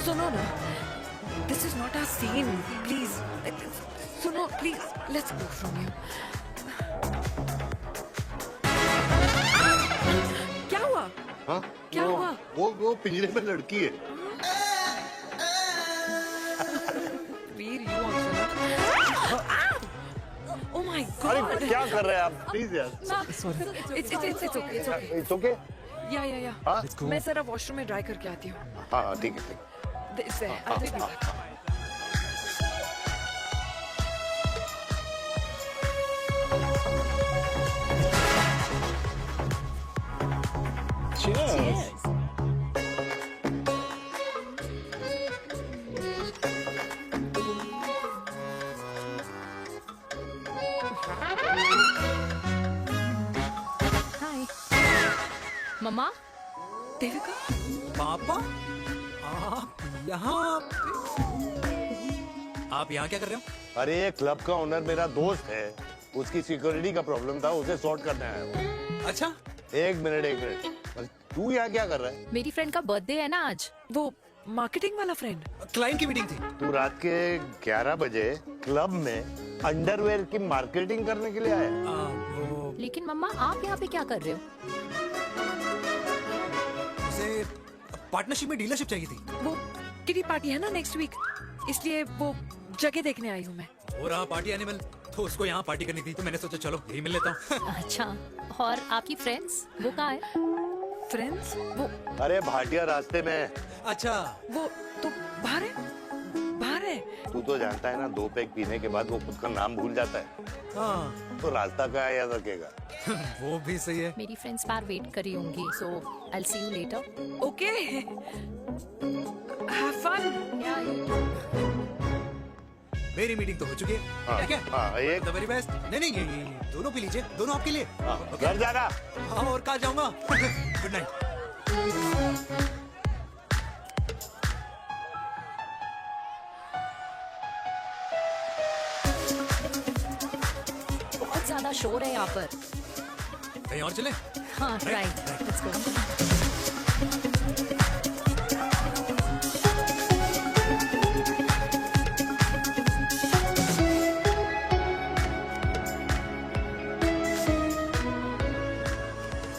सुनो ना, this is not our scene. Please, सुनो please, let's go from here. क्या हुआ? हाँ? क्या हुआ? वो पिंजरे में लड़की है। वीर, you also. Oh my God! अरे क्या कर रहे हैं आप? प्लीज यार। It's okay. It's okay? या हाँ? मैं जरा वॉशरूम में ड्राई करके आती हूँ। हाँ ठीक है। This है, I'll take you back. Cheers. हाय मम्मा। देविका, पापा आप यहाँ क्या कर रहे हो? अरे ये क्लब का ओनर मेरा दोस्त है, उसकी सिक्योरिटी का प्रॉब्लम था, उसे सॉर्ट करने आया हूँ। अच्छा एक मिनट तू यहाँ क्या कर रहा है? मेरी फ्रेंड का बर्थडे है ना आज। वो मार्केटिंग वाला फ्रेंड। क्लाइंट की मीटिंग थी। तू रात के 11 बजे क्लब में अंडरवेयर की मार्केटिंग करने के लिए आया? लेकिन मम्मा आप यहाँ पे क्या कर रहे हो? उसे पार्टनरशिप में डीलरशिप चाहिए थी। वो किटी पार्टी है ना नेक्स्ट वीक, इसलिए वो जगह देखने आई हूँ मैं। हो रहा पार्टी एनिमल, तो उसको यहाँ पार्टी करनी थी, तो मैंने सोचा चलो यही मिल लेता हूँ। अच्छा, और आपकी फ्रेंड्स वो कहाँ है? फ्रेंड्स वो अरे भाटिया रास्ते में। अच्छा वो तो बाहर है, बाहर है। तू तो जानता है ना, 2 पैक पीने के बाद वो खुद का नाम भूल जाता है। हाँ तो रास्ता कहाँ याद रखेगा? वो भी सही है। मेरी फ्रेंड्स बाहर वेट कर रही होंगी, so I'll see you later. Okay. Have fun. मेरी मीटिंग तो हो चुकी है। हाँ, ठीक है? हाँ, एक- द वेरी बेस्ट। नहीं, ये दोनों पी लीजिए, दोनों आपके लिए। ओके? घर जाना। हाँ, और कहाँ जाऊंगा? Good night. बहुत ज्यादा शोर है यहाँ पर। कहीं और चले? हाँ राइट, लेट्स गो।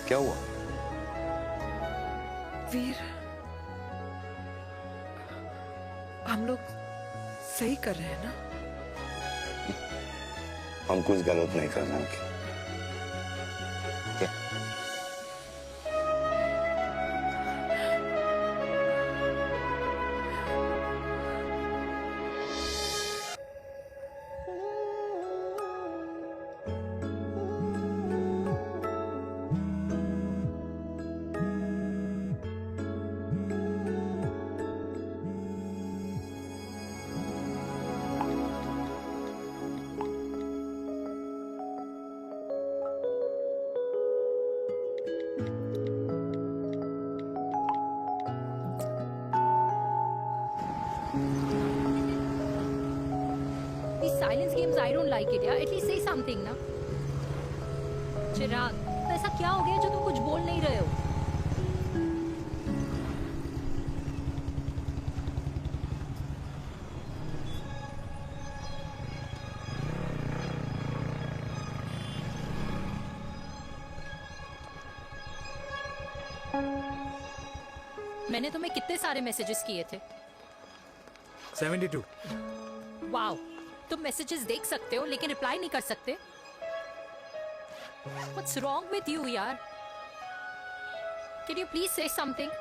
क्या हुआ? वीर, हम लोग सही कर रहे हैं ना? हम कुछ गलत नहीं कर रहे हैं। क्या? These silence games, I don't like it, yeah. At least say something, ना. चिराग, तो ऐसा क्या हो गया जो तुम कुछ बोल नहीं रहे हो? मैंने तुम्हें कितने सारे मैसेजेस किए थे? 72। वाओ, तुम मैसेजेस देख सकते हो लेकिन रिप्लाई नहीं कर सकते? What's wrong with you, यार? Can you please say something?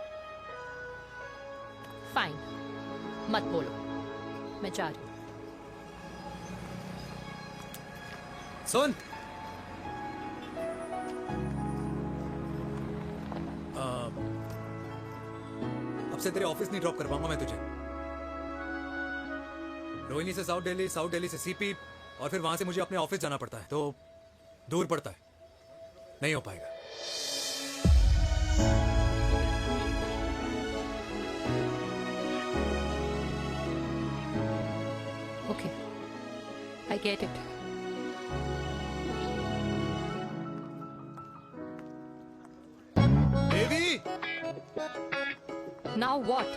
Fine, मत बोलो, मैं जा रही हूँ। सुन, अब से तेरे ऑफिस नहीं ड्रॉप कर पाऊंगा मैं तुझे। रोहिणी से साउथ दिल्ली से सीपी, और फिर वहां से मुझे अपने ऑफिस जाना पड़ता है, तो दूर पड़ता है, नहीं हो पाएगा। Okay, I get it. Baby, Now what?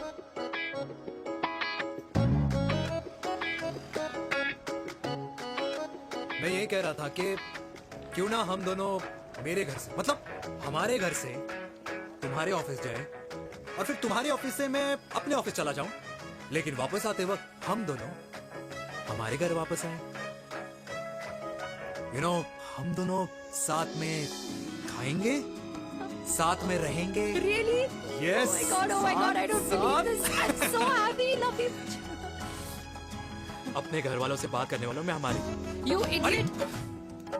मैं ये कह रहा था कि क्यों ना हम दोनों मेरे घर से, मतलब हमारे घर से तुम्हारे ऑफिस जाए, और फिर तुम्हारे ऑफिस से मैं अपने ऑफिस चला जाऊं, लेकिन वापस आते वक्त हम दोनों हमारे घर वापस आए। यू नो, हम दोनों साथ में खाएंगे, साथ में रहेंगे। Really? Yes. Oh my God, I don't believe this. I'm so happy, love you. अपने घर वालों से बात करने वालों में हमारी। You idiot.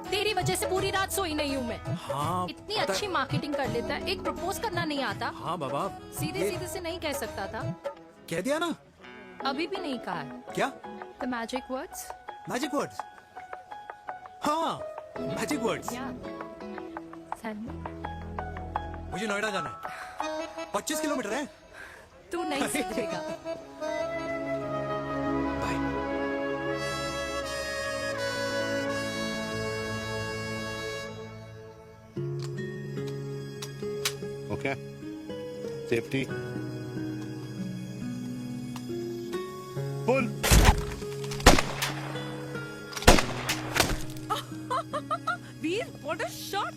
तेरी वजह से पूरी रात सोई नहीं हूँ मैं। हाँ, इतनी अच्छी मार्केटिंग कर लेता है, एक प्रपोज करना नहीं आता। हाँ बाबा, सीधे सीधे से नहीं कह सकता था। कह दिया ना। अभी भी नहीं कहा है। क्या? The magic words. Magic words? हाँ, मैजिक वर्ड्स। मुझे नोएडा जाना है, 25 किलोमीटर है। तू नहीं सीखेगा। Okay. Safety. Pull. Veer, what a shot!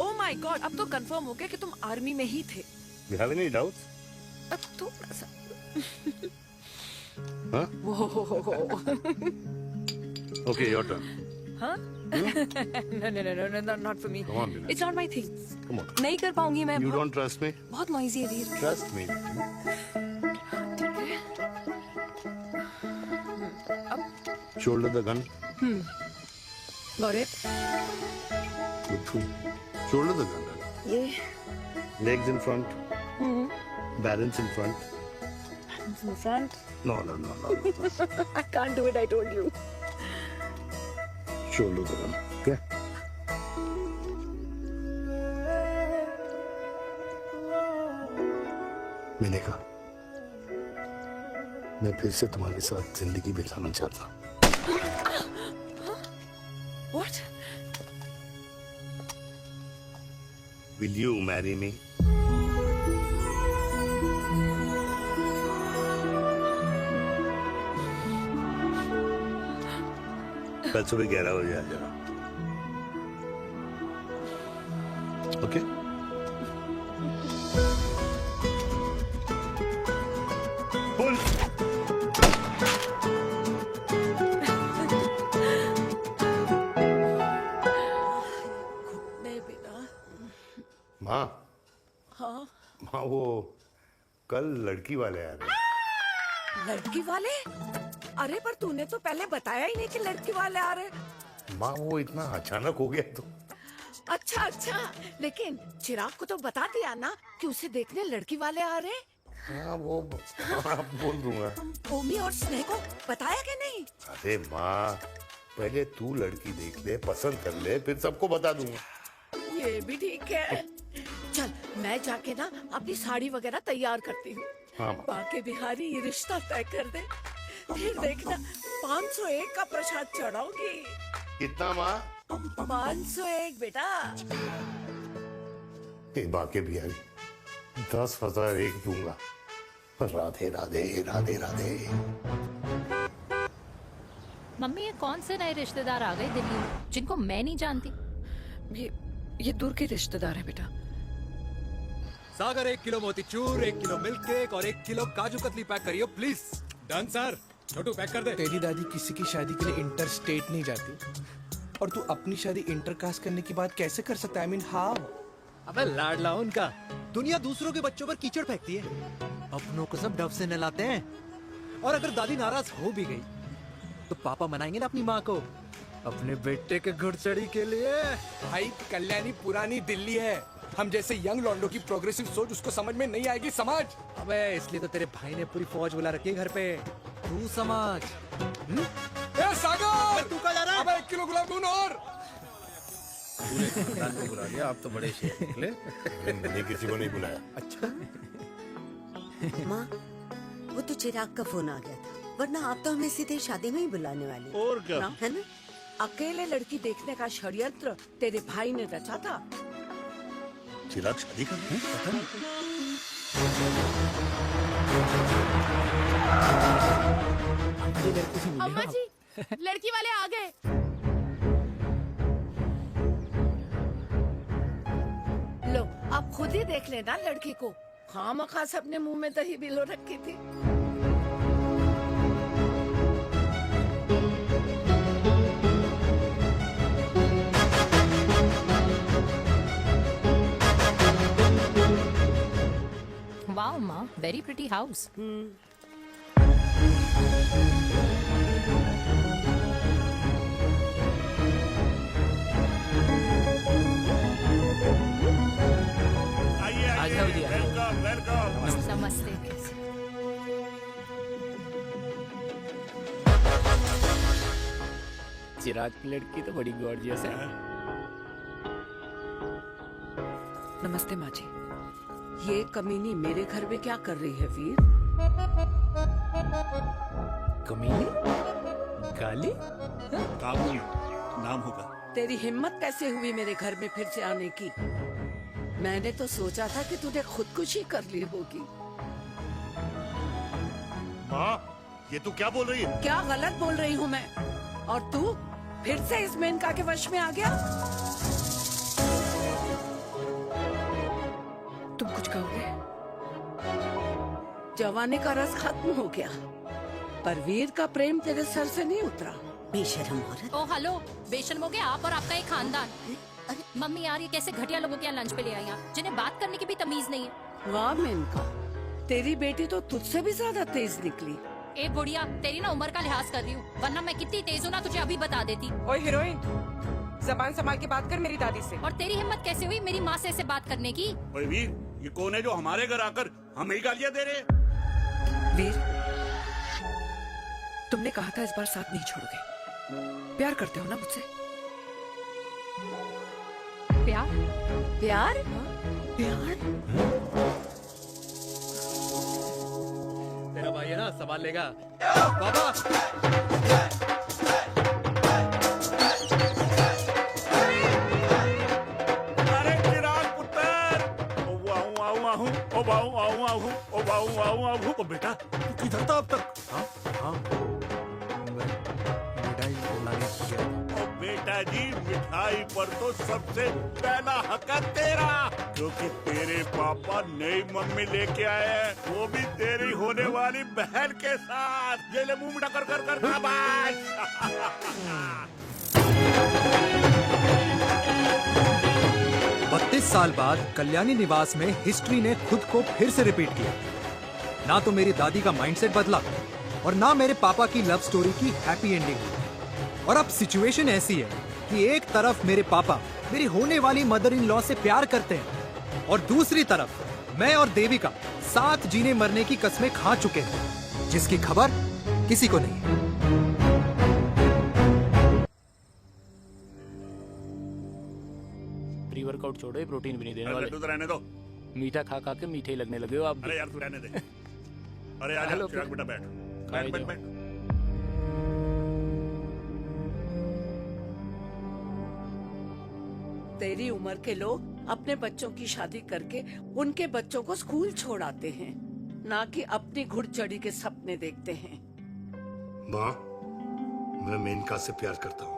Oh my God, अब तो कंफर्म हो गया कि तुम आर्मी में ही थे। You have any doubts? अब थोड़ा सा। Huh? Whoa. Okay, your turn. हाँ? No, not for me. Come on, Dina. It's not my thing. Come on. नहीं कर पाऊंगी मैं। You don't trust me? बहुत noisy है वीर। Trust me. Shoulder the gun. Got it. Good. Shoulder the gun. ये Legs in front. Balance in front. my friend. No. I can't do it, I told you. Shoulder down. Okay. मैंने कहा मैं फिर से तुम्हारे साथ जिंदगी बिताना चाहता हूँ। What? Will you marry me? कल सुबह 11 बजे आ जाना। ओके? बोल। माँ हाँ माँ वो कल लड़की वाले आ रहे। लड़की वाले? अरे पर तूने तो पहले बताया ही नहीं कि लड़की वाले आ रहे। माँ वो इतना अचानक हो गया तो। अच्छा लेकिन चिराग को तो बता दिया ना कि उसे देखने लड़की वाले आ रहे। हाँ वो बोल दूंगा। ओमी और स्नेह को बताया कि नहीं? अरे माँ पहले तू लड़की देख ले, पसंद कर ले, फिर सबको बता दूंगा। ये भी ठीक है। चल मैं जाके ना अपनी साड़ी वगैरह तैयार करती हूँ। हाँ बाके बिहारी ये रिश्ता तय कर दे, फिर देखना 501 का प्रसाद चढ़ाऊंगी। कितना माँ? 501 बेटा। बाके बिहारी 10,001 दूंगा। राधे राधे राधे राधे। मम्मी ये कौन से नए रिश्तेदार आ गए दिल्ली में जिनको मैं नहीं जानती? ये दूर के रिश्तेदार है बेटा। सागर 1 किलो मोतीचूर, 1 किलो मिल्क केक और 1 किलो काजू कतली पैक करियो please. Done sir. Chhotu pack कर दे। तेरी दादी किसी की शादी के लिए इंटर स्टेट नहीं जाती और तू अपनी शादी इंटर कास्ट करने की बात कैसे कर सकता है? I mean, how? अबे लाडला उनका। दुनिया दूसरों के बच्चों पर कीचड़ फेंकती है, अपनों को सब डब से नहलाते हैं। और अगर दादी नाराज हो भी गई तो पापा मनाएंगे ना अपनी माँ को अपने बेटे के घुड़चड़ी के लिए। भाई कल्याणी पुरानी दिल्ली है, हम जैसे यंग लॉन्डो की प्रोग्रेसिव सोच उसको समझ में नहीं आएगी। समझ? अबे इसलिए तो तेरे भाई ने पूरी फौज बुला रखी है घर पे। तू समझ। ए सागर तू कहाँ जा रहा है? अबे 1 किलो गुलाब जामुन और। पूरे खानदान को बुला लिया, आप तो बड़े शेर निकले। मैंने किसी को नहीं बुलाया। अच्छा माँ वो तो चिराग का फोन आ गया था, वरना आप तो हमें सीधे शादी में ही बुलाने वाले। और क्या? है ना? अकेले लड़की देखने का षड्यंत्र तेरे भाई ने रचा था। चिराग शादी कर रहे हैं? पता नहीं। अम्मा जी लड़की वाले आ गए। लो आप खुद ही देख लेना लड़की को। खामखा सबने मुंह में दही बिलो रखी थी। वाओ माँ, वेरी प्रिटी हाउस। नमस्ते। चिराग की लड़की तो बड़ी गॉर्जियस है। नमस्ते माँ जी। ये कमीनी मेरे घर में क्या कर रही है वीर? कमीनी? गाली? काबुल नाम होगा। तेरी हिम्मत कैसे हुई मेरे घर में फिर से आने की? मैंने तो सोचा था कि तूने खुदकुशी कर ली होगी। माँ ये तू क्या बोल रही है? क्या गलत बोल रही हूँ मैं? और तू फिर से इस मेनका के वश में आ गया? तुम कुछ कहोगे? जवानी का रस खत्म हो गया, पर वीर का प्रेम तेरे सर से नहीं उतरा। बेशर्म औरत। ओ हेलो, बेशर्म हो गया आप और आपका एक खानदान। मम्मी यार ये कैसे घटिया लोगों के यहाँ लंच पे ले आई हैं, जिन्हें बात करने की भी तमीज नहीं है। वाह मेनका, तेरी बेटी तो तुझसे भी ज्यादा तेज निकली। ए बुढ़िया, तेरी ना उम्र का लिहाज कर रही हूँ, वरना मैं कितनी तेज हूँ ना तुझे अभी बता देती। ओए हीरोइन, जबान संभाल के बात कर मेरी दादी से। और तेरी हिम्मत कैसे हुई मेरी माँ से ऐसे बात करने की? ओए वीर, ये कौन है जो हमारे घर आकर हमें ही गालियाँ दे रहे हैं? वीर, तुमने कहा था इस बार साथ नहीं छोड़ोगे। प्यार करते हो ना मुझसे? प्यार? प्यार? प्यार? तेरा भाई है ना, सवाल लेगा। बाबा अरे चिराग पुत्र, ओ वाहू आऊ आहू, ओ वाहू आऊ आहू, ओ वाहू आऊ आहू। ओ बेटा, तू किधर था अब तक? हाँ हाँ, मिठाई लाने गया था। ओ बेटा जी, मिठाई पर तो सबसे पहला हक है तेरा, क्योंकि तेरे पापा नई मम्मी लेके आए हैं, वो भी तेरी होने वाली बहन के साथ। ये ले मुंह मीठा कर कर कर शाबाश। 32 साल बाद कल्याणी निवास में हिस्ट्री ने खुद को फिर से रिपीट किया। ना तो मेरी दादी का माइंडसेट बदला और ना मेरे पापा की लव स्टोरी की हैप्पी एंडिंग हुई। और अब सिचुएशन ऐसी है कि एक तरफ मेरे पापा मेरी होने वाली मदर इन लॉ से प्यार करते हैं और दूसरी तरफ मैं और देविका साथ जीने मरने की कस्में खा चुके हैं, जिसकी खबर किसी को नहीं है। प्री वर्कआउट छोड़ो, ये प्रोटीन भी नहीं देने वाले। लड्डू तो रहने दो। मीठा खा खा के मीठे ही लगने लगे हो आप। अरे यार तू रहने दे। अरे आजा हेलो, चिराग बेटा, बैठ खाए बैठ बैठ जाओ। बैठ। तेरी उम्र के लोग अपने बच्चों की शादी करके उनके बच्चों को स्कूल छोड़ाते हैं, ना कि अपनी घुड़चढ़ी के सपने देखते हैं। माँ, मैं मेनका से प्यार करता हूँ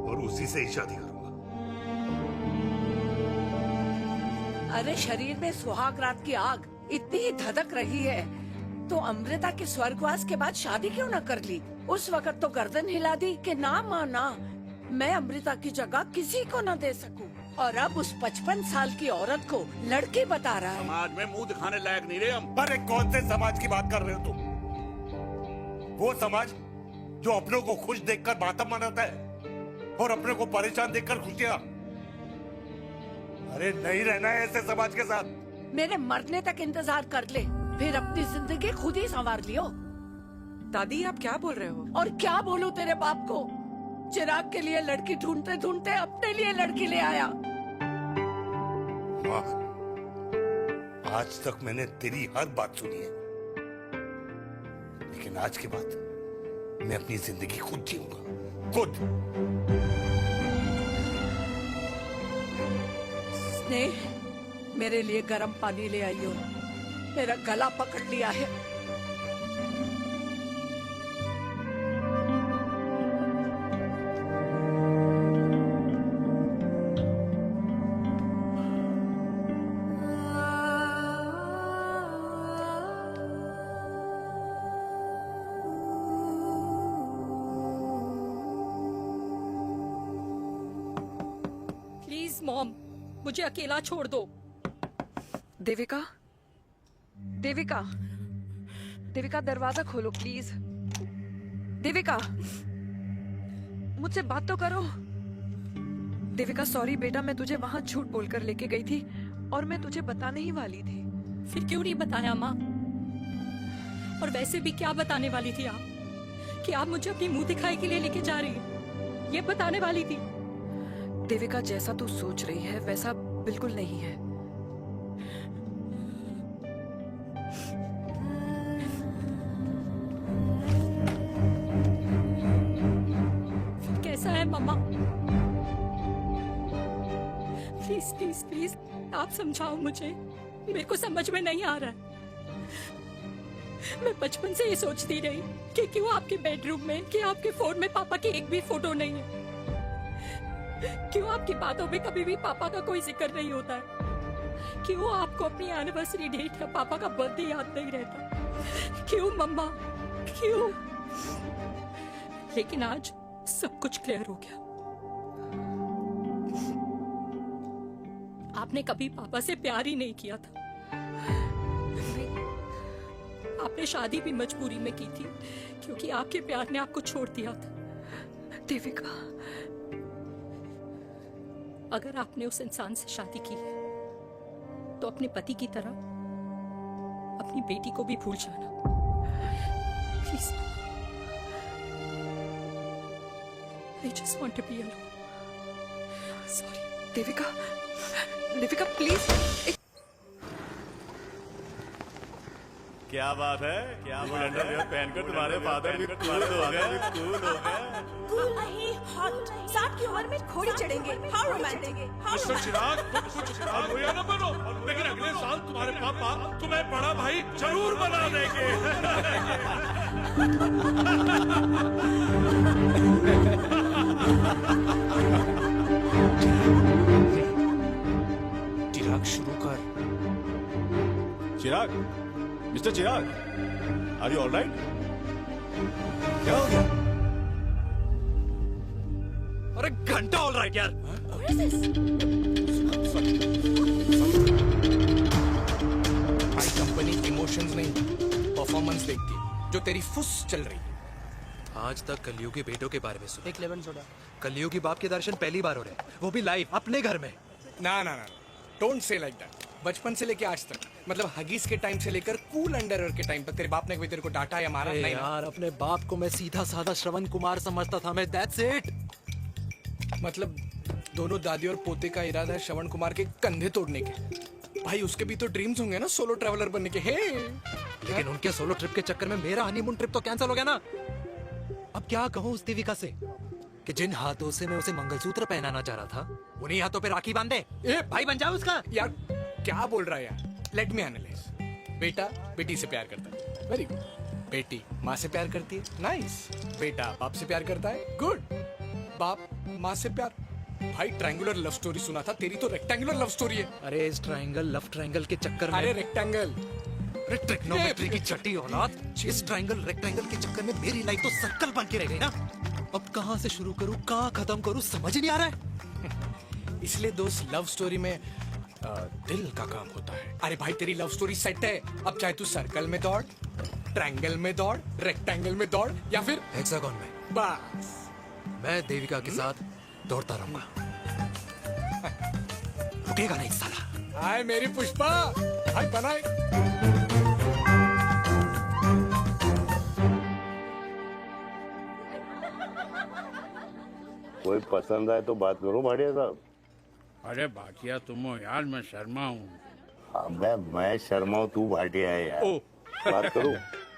और उसी से ही शादी करूंगा। अरे शरीर में सुहाग रात की आग इतनी ही धधक रही है तो अमृता के स्वर्गवास के बाद शादी क्यों न कर ली? उस वक्त तो गर्दन हिला दी कि ना माना, मैं अमृता की जगह किसी को न दे सकूं। और अब उस 55 साल की औरत को लड़की बता रहा है। समाज में मुंह दिखाने लायक नहीं रहे हम। अरे कौन से समाज की बात कर रहे हो तुम? वो समाज जो अपनों को खुश देखकर मातम मनाता है और अपने को परेशान देखकर खुशियां। अरे नहीं रहना है ऐसे समाज के साथ। मेरे मरने तक इंतजार कर ले, फिर अपनी जिंदगी खुद ही संवार लियो। दादी, आप क्या बोल रहे हो? और क्या बोलूं तेरे बाप को? चिराग के लिए लड़की ढूंढते ढूंढते अपने लिए लड़की ले आया। माँ, आज तक मैंने तेरी हर बात सुनी है, लेकिन आज के बाद मैं अपनी जिंदगी खुद जीऊंगा, खुद। स्नेह, मेरे लिए गर्म पानी ले आई हो, मेरा गला पकड़ लिया है। प्लीज मॉम, मुझे अकेला छोड़ दो। देविका, देविका, देविका दरवाजा खोलो प्लीज। देविका, मुझसे बात तो करो। देविका सॉरी बेटा, मैं तुझे वहां झूठ बोलकर लेके गई थी और मैं तुझे बताने ही वाली थी। फिर क्यों नहीं बताया माँ? और वैसे भी क्या बताने वाली थी आप? कि आप मुझे अपनी मुंह दिखाई के लिए लेके जा रही हैं, ये बताने वाली थी। देविका, जैसा तू सोच रही है वैसा बिल्कुल नहीं है। फिर कैसा है मम्मा? प्लीज प्लीज प्लीज आप समझाओ मुझे, मेरे को समझ में नहीं आ रहा है। मैं बचपन से ये सोचती रही कि क्यों आपके बेडरूम में, कि आपके फोन में पापा की एक भी फोटो नहीं है, क्यों आपकी बातों में कभी भी पापा का कोई जिक्र नहीं होता है, क्यों आपको अपनी एनिवर्सरी डेट या पापा का बर्थडे याद नहीं रहता, क्यों मम्मा, क्यों? लेकिन आज सब कुछ क्लियर हो गया। आपने कभी पापा से प्यार ही नहीं किया था। आपने शादी भी मजबूरी में की थी क्योंकि आपके प्यार ने आपको छोड़ दिया था। देविका, अगर आपने उस इंसान से शादी की है तो अपने पति की तरह अपनी बेटी को भी भूल जाना please. I just want to be alone. Sorry, Devika, Devika please. क्या बात है, क्या बात है, पहनकर तुम्हारे फादर भी कूल हो गए। कूल नहीं, हॉट। 60 की उम्र में घोड़ी चढ़ेंगे। How romantic. मिस्टर चिराग, तुम कुछ हुआ ना बनो, लेकिन अगले साल तुम्हारे पापा तुम्हें बड़ा भाई जरूर बना देंगे। चिराग शुरू कर। Chirag, mister Chirag, are you alright? क्या हो गया? अरे घंटा ऑल राइट यार। भाई कंपनी इमोशंस नहीं परफॉर्मेंस देखती है, जो तेरी फुस चल रही है। आज तक कलयुगी बेटों के बारे में सुना। एक लेमन सोडा। कलयुगी बाप के दर्शन पहली बार हो रहे हैं, वो भी लाइव अपने घर में। ना ना ना, डोंट से लाइक दैट। बचपन से लेके आज तक, मतलब हगीज के टाइम से लेकर कूल अंडरवेयर के टाइम तक तेरे बाप ने कभी तेरे को डांटा या मारा? नहीं यार, अपने बाप को मैं सीधा साधा श्रवण कुमार समझता था मैं, दैट्स इट। मतलब दोनों दादी और पोते का इरादा है श्रवण कुमार के कंधे तोड़ने के। भाई उसके भी तो ड्रीम्स होंगे ना सोलो ट्रैवलर बनने के। हे लेकिन उनके सोलो ट्रिप के चक्कर में मेरा हनीमून ट्रिप तो कैंसिल हो गया ना। अब क्या कहूँ उस देविका से कि जिन हाथों से मैं उसे मंगलसूत्र पहनाना चाह रहा था, उन्हीं हाथों पे राखी बांध दे। भाई बन जाओ उसका। यार क्या बोल रहा है यार? Let me analyse. बेटा बेटी से प्यार करता है, वेरी गुड। बेटी माँ से प्यार करती है, नाइस। बेटा बाप से प्यार करता है, गुड। बाप माँ से प्यार। भाई ट्रायंगुलर लव स्टोरी सुना था, तेरी तो रेक्टेंगुलर लव स्टोरी है। अरे इस ट्रायंगल लव ट्रायंगल के चक्कर में, अरे रेक्टेंगल, अरे ट्रिग्नोमेट्री की छठी औलाद, इस ट्रायंगल रेक्टेंगल के चक्कर में मेरी लाइफ तो सर्कल बन के रह गई ना। अब कहाँ से शुरू करूँ, कहाँ खत्म करूँ, समझ ही नहीं आ रहा है। इसलिए दोस्त लव स्टोरी में दिल का काम होता है। अरे भाई तेरी लव स्टोरी सेट है, अब चाहे तू सर्कल में दौड़, ट्रायंगल में दौड़, रेक्टेंगल में दौड़ या फिर हेक्सागोन में। बस मैं देविका के साथ दौड़ता रहूंगा, रुकेगा नहीं साला। हाय मेरी पुष्पा, हाय बनाए। कोई पसंद आए तो बात करो भाटिया साहब। अरे भाटिया तुम हो यार, मैं शर्मा हूँ। अबे मैं शर्मा हूँ, तू भाटिया है यार। बात करो।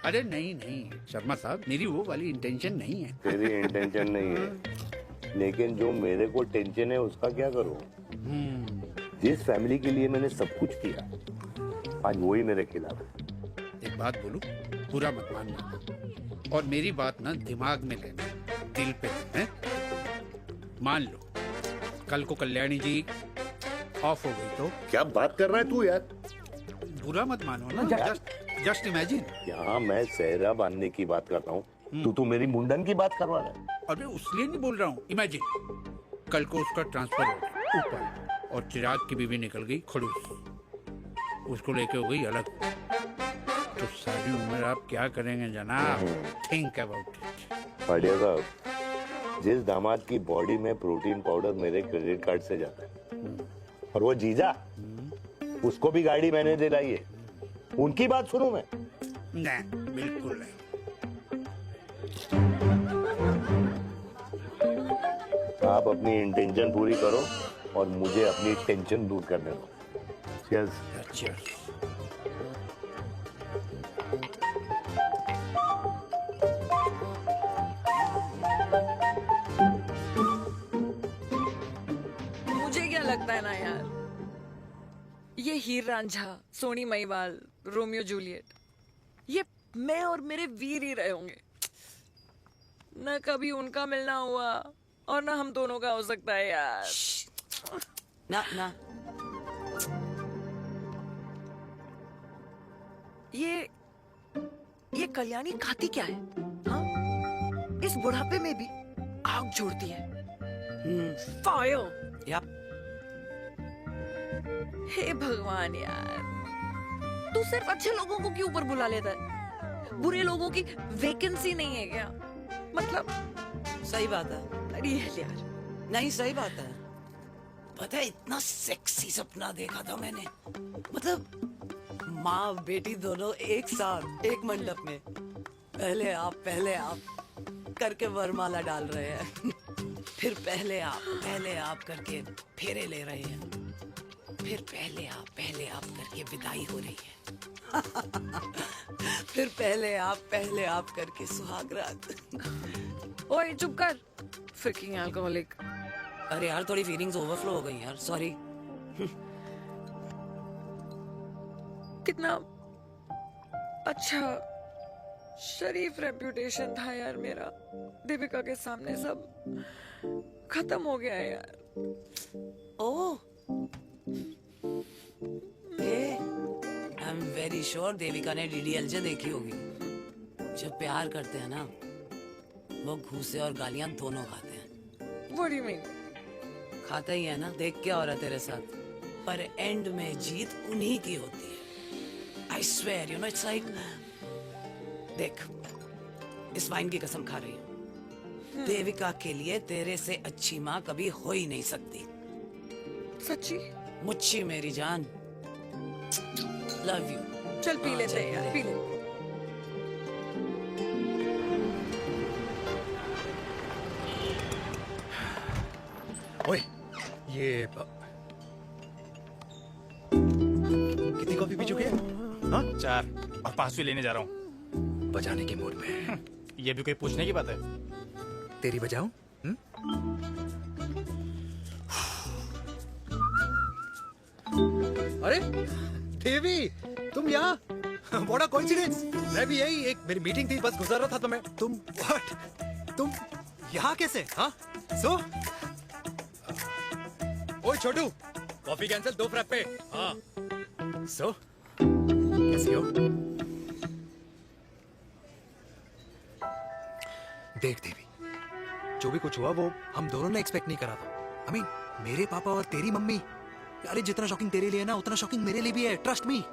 अरे नहीं नहीं शर्मा साहब, मेरी वो वाली इंटेंशन नहीं है। तेरी इंटेंशन नहीं है, लेकिन जो मेरे को टेंशन है उसका क्या करूँ? जिस फैमिली के लिए मैंने सब कुछ किया, आज वही मेरे खिलाफ है। एक बात बोलूं, पूरा मत मानना, और मेरी बात ना दिमाग में लेना, दिल पे है। मान लो कल को कल्याणी जी ऑफ हो गई तो? क्या बात कर रहा है तू यार? बुरा मत मानो ना, जस्ट इमेजिन। यहाँ मैं सेहरा बांधने की बात कर रहा हूँ, तू मेरी मुंडन की बात करवा रहा है। अरे उसलिए नहीं बोल रहा हूँ, इमेजिन कल को उसका ट्रांसफर हो गया ऊपर, और चिराग की बीवी निकल गई खड़ूस, उसको लेके हो गई अलग, तो सारी उम्र आप क्या करेंगे जनाब? Think about it. भाटिया साहब, जिस दामाद की बॉडी में प्रोटीन पाउडर मेरे क्रेडिट कार्ड से जाता है, और वो जीजा, उसको भी गाड़ी मैंने दिलाई है, उनकी बात सुनूं मैं? नहीं, बिल्कुल नहीं। आप अपनी इंटेंशन पूरी करो और मुझे अपनी टेंशन दूर करने दो। Cheers. Cheers. मुझे क्या लगता है ना यार, ये हीर रांझा, सोनी महिवाल, रोमियो जूलियट, ये मैं और मेरे वीर ही रहे होंगे। न कभी उनका मिलना हुआ और ना हम दोनों का हो सकता है यार। ना ना, ये कल्याणी खाती क्या है? हाँ? इस बुढ़ापे में भी आग जोड़ती है। फायर। यप। हे भगवान यार, तू सिर्फ अच्छे लोगों को क्यों ऊपर बुला लेता है? बुरे लोगों की वैकेंसी नहीं है क्या? मतलब सही बात है। अरे यार, नहीं सही बात है। पता है इतना सेक्सी सपना देखा था मैंने, मतलब माँ बेटी दोनों एक साथ एक मंडप में पहले आप करके वरमाला डाल रहे हैं। फिर पहले आप करके फेरे ले रहे हैं। फिर पहले आप करके विदाई हो रही है। फिर पहले आप करके सुहागरात। ओए चुप कर, फ्रिकिंग अल्कोहलिक। अरे यार थोड़ी फीलिंग्स ओवरफ्लो हो गई यार, सॉरी। कितना अच्छा शरीफ रेप्यूटेशन था यार मेरा, दीपिका के सामने सब खत्म हो गया है यार। Oh, I am very sure Devika ने डीडीएलजे देखी होगी। जब प्यार करते हैं ना, वो घूसे और गालियां दोनों खाते हैं। What do you mean? खाता ही है ना, देख क्या हो रहा है तेरे साथ। पर एंड में जीत उन्हीं की होती है। I swear, you know, it's like, देख, इस वाइन की कसम खा रही हूँ। देविका के लिए तेरे से अच्छी माँ कभी हो ही नहीं सकती। सच्ची? मुच्छी मेरी जान। Love you. चल पी लेते हैं यार, पी ले। ओए, ये कितनी कॉफी पी चुके हैं? हाँ? 4 और 5वीं लेने जा रहा हूँ। बजाने के मूड में। ये भी कोई पूछने की बात है? तेरी बजाऊं? अरे देवी, तुम यहाँ? What a coincidence! मैं भी यही, एक मेरी मीटिंग थी, बस गुजर रहा था तो मैं। तुम यहाँ कैसे? हाँ? सो? ओए छोटू, कॉफी कैंसिल, 2 फ्रैप्पे। हाँ। सो? कैसी हो? देख देवी, जो भी कुछ हुआ वो हम दोनों ने एक्सपेक्ट नहीं करा था। I mean, मेरे पापा और तेरी मम्मी, अरे जितना शॉकिंग तेरे लिए है ना, उतना शॉकिंग मेरे लिए भी है, ट्रस्ट मी।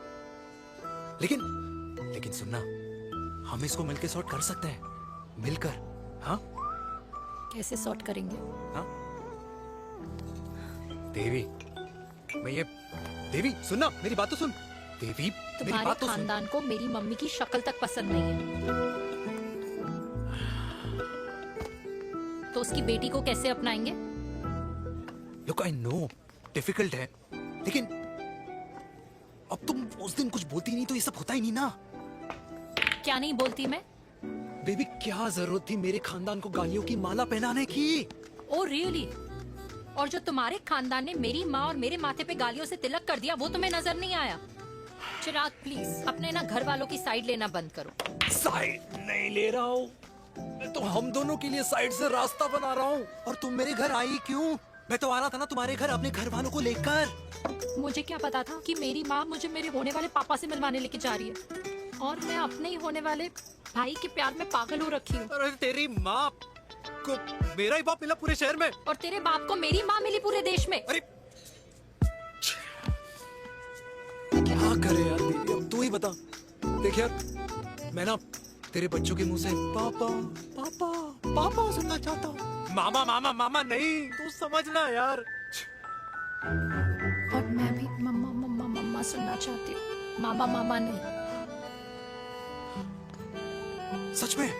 लेकिन सुनना, हम इसको मिलकर सॉर्ट कर सकते हैं, मिलकर। हाँ? कैसे सॉर्ट करेंगे? हाँ? देवी, देवी सुनना, मेरी बात तो सुन। देवी, मेरी तुम्हारे बात तो सुन। खानदान को मेरी मम्मी की शक्ल तक पसंद नहीं है, तो उसकी बेटी को कैसे अपनाएंगे? Look, I know, डिफिकल्ट है, लेकिन अब तुम उस दिन कुछ बोलती नहीं तो ये सब होता ही नहीं ना। क्या नहीं बोलती मैं? बेबी, क्या जरूरत थी मेरे खानदान को गालियों की माला पहनाने की? Oh really? और जो तुम्हारे खानदान ने मेरी माँ और मेरे माथे पे गालियों से तिलक कर दिया, वो तुम्हें नजर नहीं आया? चिराग प्लीज अपने ना घर वालों की साइड लेना बंद करो। साइड नहीं ले रहा हूँ, मैं तो हम दोनों के लिए साइड से रास्ता बना रहा हूँ। और तुम मेरे घर आई क्यों? मैं तो आ रहा था ना तुम्हारे घर अपने घर वालों को लेकर। मुझे क्या पता था कि मेरी माँ मुझे मेरे होने वाले पापा से मिलवाने लेके जा रही है, और मैं अपने ही होने वाले भाई के प्यार में पागल हो रखी हूँ। अरे तेरी माँ को मेरा ही बाप मिला पूरे शहर में, और तेरे बाप को मेरी माँ मिली पूरे देश में। अरे क्या करे यार देवी, अब तू ही बता। देख यार, मैं ना तेरे बच्चों के मुंह से पापा पापा पापा सुनना चाहता हूँ। मामा मामा मामा नहीं, तू समझना यार। और मैं भी मम्मा मम्मा मम्मा सुनना चाहती हूँ, मामा मामा नहीं। सच में?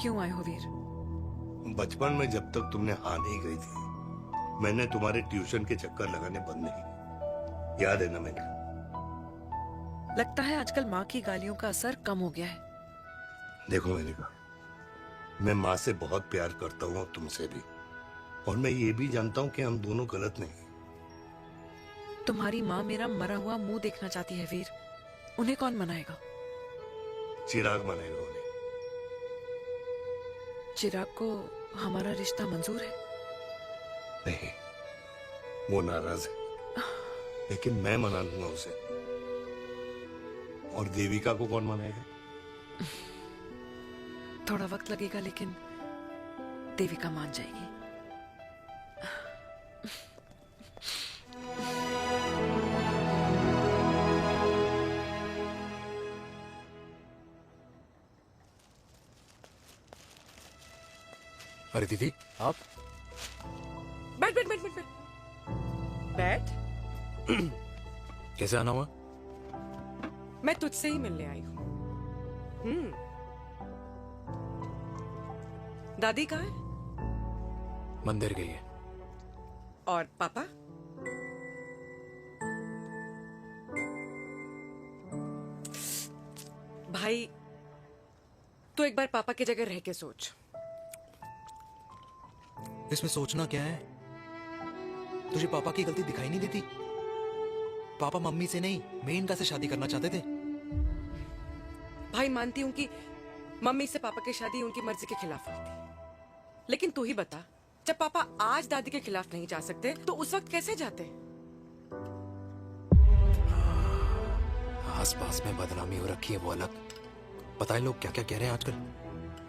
क्यों आए हो वीर? बचपन में जब तक तुमने हाँ नहीं कही थी, मैंने तुम्हारे ट्यूशन के चक्कर लगाने बंद नहीं, याद है ना मैंने? लगता है आजकल माँ की गालियों का असर कम हो गया है। देखो मैंने कहा, मैं माँ से बहुत प्यार करता हूँ और तुमसे भी, और मैं ये भी जानता हूँ कि हम दोनों गलत नहीं। तुम्हारी माँ मेरा मरा हुआ मुंह देखना चाहती है वीर, उन्हें कौन मनाएगा? चिराग मनाएगा उन्हें। चिराग को हमारा रिश्ता मंजूर है? नहीं, वो नाराज है, लेकिन मैं मना लूंगा उसे। और देविका को कौन मनाएगा? थोड़ा वक्त लगेगा लेकिन देविका मान जाएगी। अरे दीदी आप बैठ बैठ बैठ बैठ बैठ बैठ। कैसे आना हुआ? मैं तुझसे ही मिलने आई हूँ। दादी कहाँ है? मंदिर गई है। और पापा? भाई तू एक बार पापा की जगह रह के सोच। इसमें सोचना क्या है? तुझे पापा की गलती दिखाई नहीं देती? पापा मम्मी से नहीं मेनका से शादी करना चाहते थे। भाई मानती हूं कि मम्मी से पापा की शादी उनकी मर्जी के खिलाफ हुई थी, लेकिन तू ही बता, जब पापा आज दादी के खिलाफ नहीं जा सकते तो उस वक्त कैसे जाते? आस पास में बदनामी हो रखी है वो अलग, पता है लोग क्या क्या कह रहे हैं आजकल।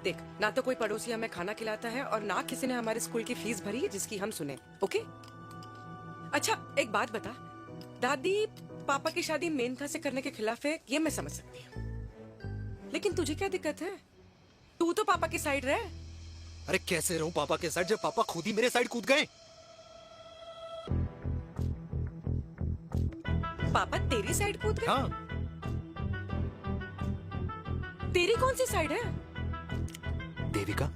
देख, ना तो कोई पड़ोसी हमें खाना खिलाता है और ना किसी ने हमारे स्कूल की फीस भरी है जिसकी हम सुने। ओके? अच्छा एक बात बता, दादी पापा की शादी मेनका से करने के खिलाफ है ये मैं समझ सकती हूँ, लेकिन तुझे क्या दिक्कत है? तू तो पापा की साइड रहे। अरे कैसे रहूं पापा के साइड जब पापा खुद ही मेरे साइड कूद गए? पापा तेरी साइड कूद गए? हाँ। तेरी कौन सी साइड है? देविका।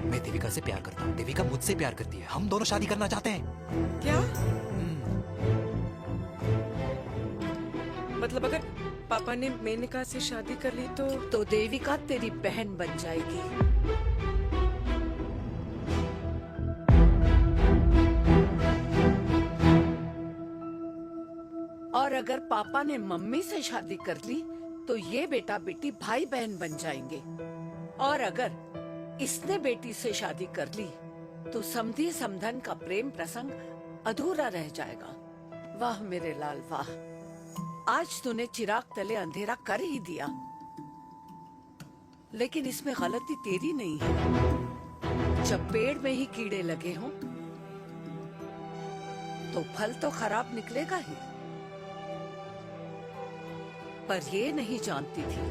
मैं देविका से प्यार करता हूँ, देविका मुझसे प्यार करती है, हम दोनों शादी करना चाहते हैं। क्या? मतलब अगर पापा ने मेनका से शादी कर ली तो देविका तेरी बहन बन जाएगी। और अगर पापा ने मम्मी से शादी कर ली तो ये बेटा बेटी भाई बहन बन जाएंगे। और अगर इसने बेटी से शादी कर ली तो समधी समधन का प्रेम प्रसंग अधूरा रह जाएगा। वाह मेरे लाल वाह, आज तूने चिराग तले अंधेरा कर ही दिया, लेकिन इसमें गलती तेरी नहीं है। जब पेड़ में ही कीड़े लगे हों तो फल तो खराब निकलेगा ही। पर ये नहीं जानती थी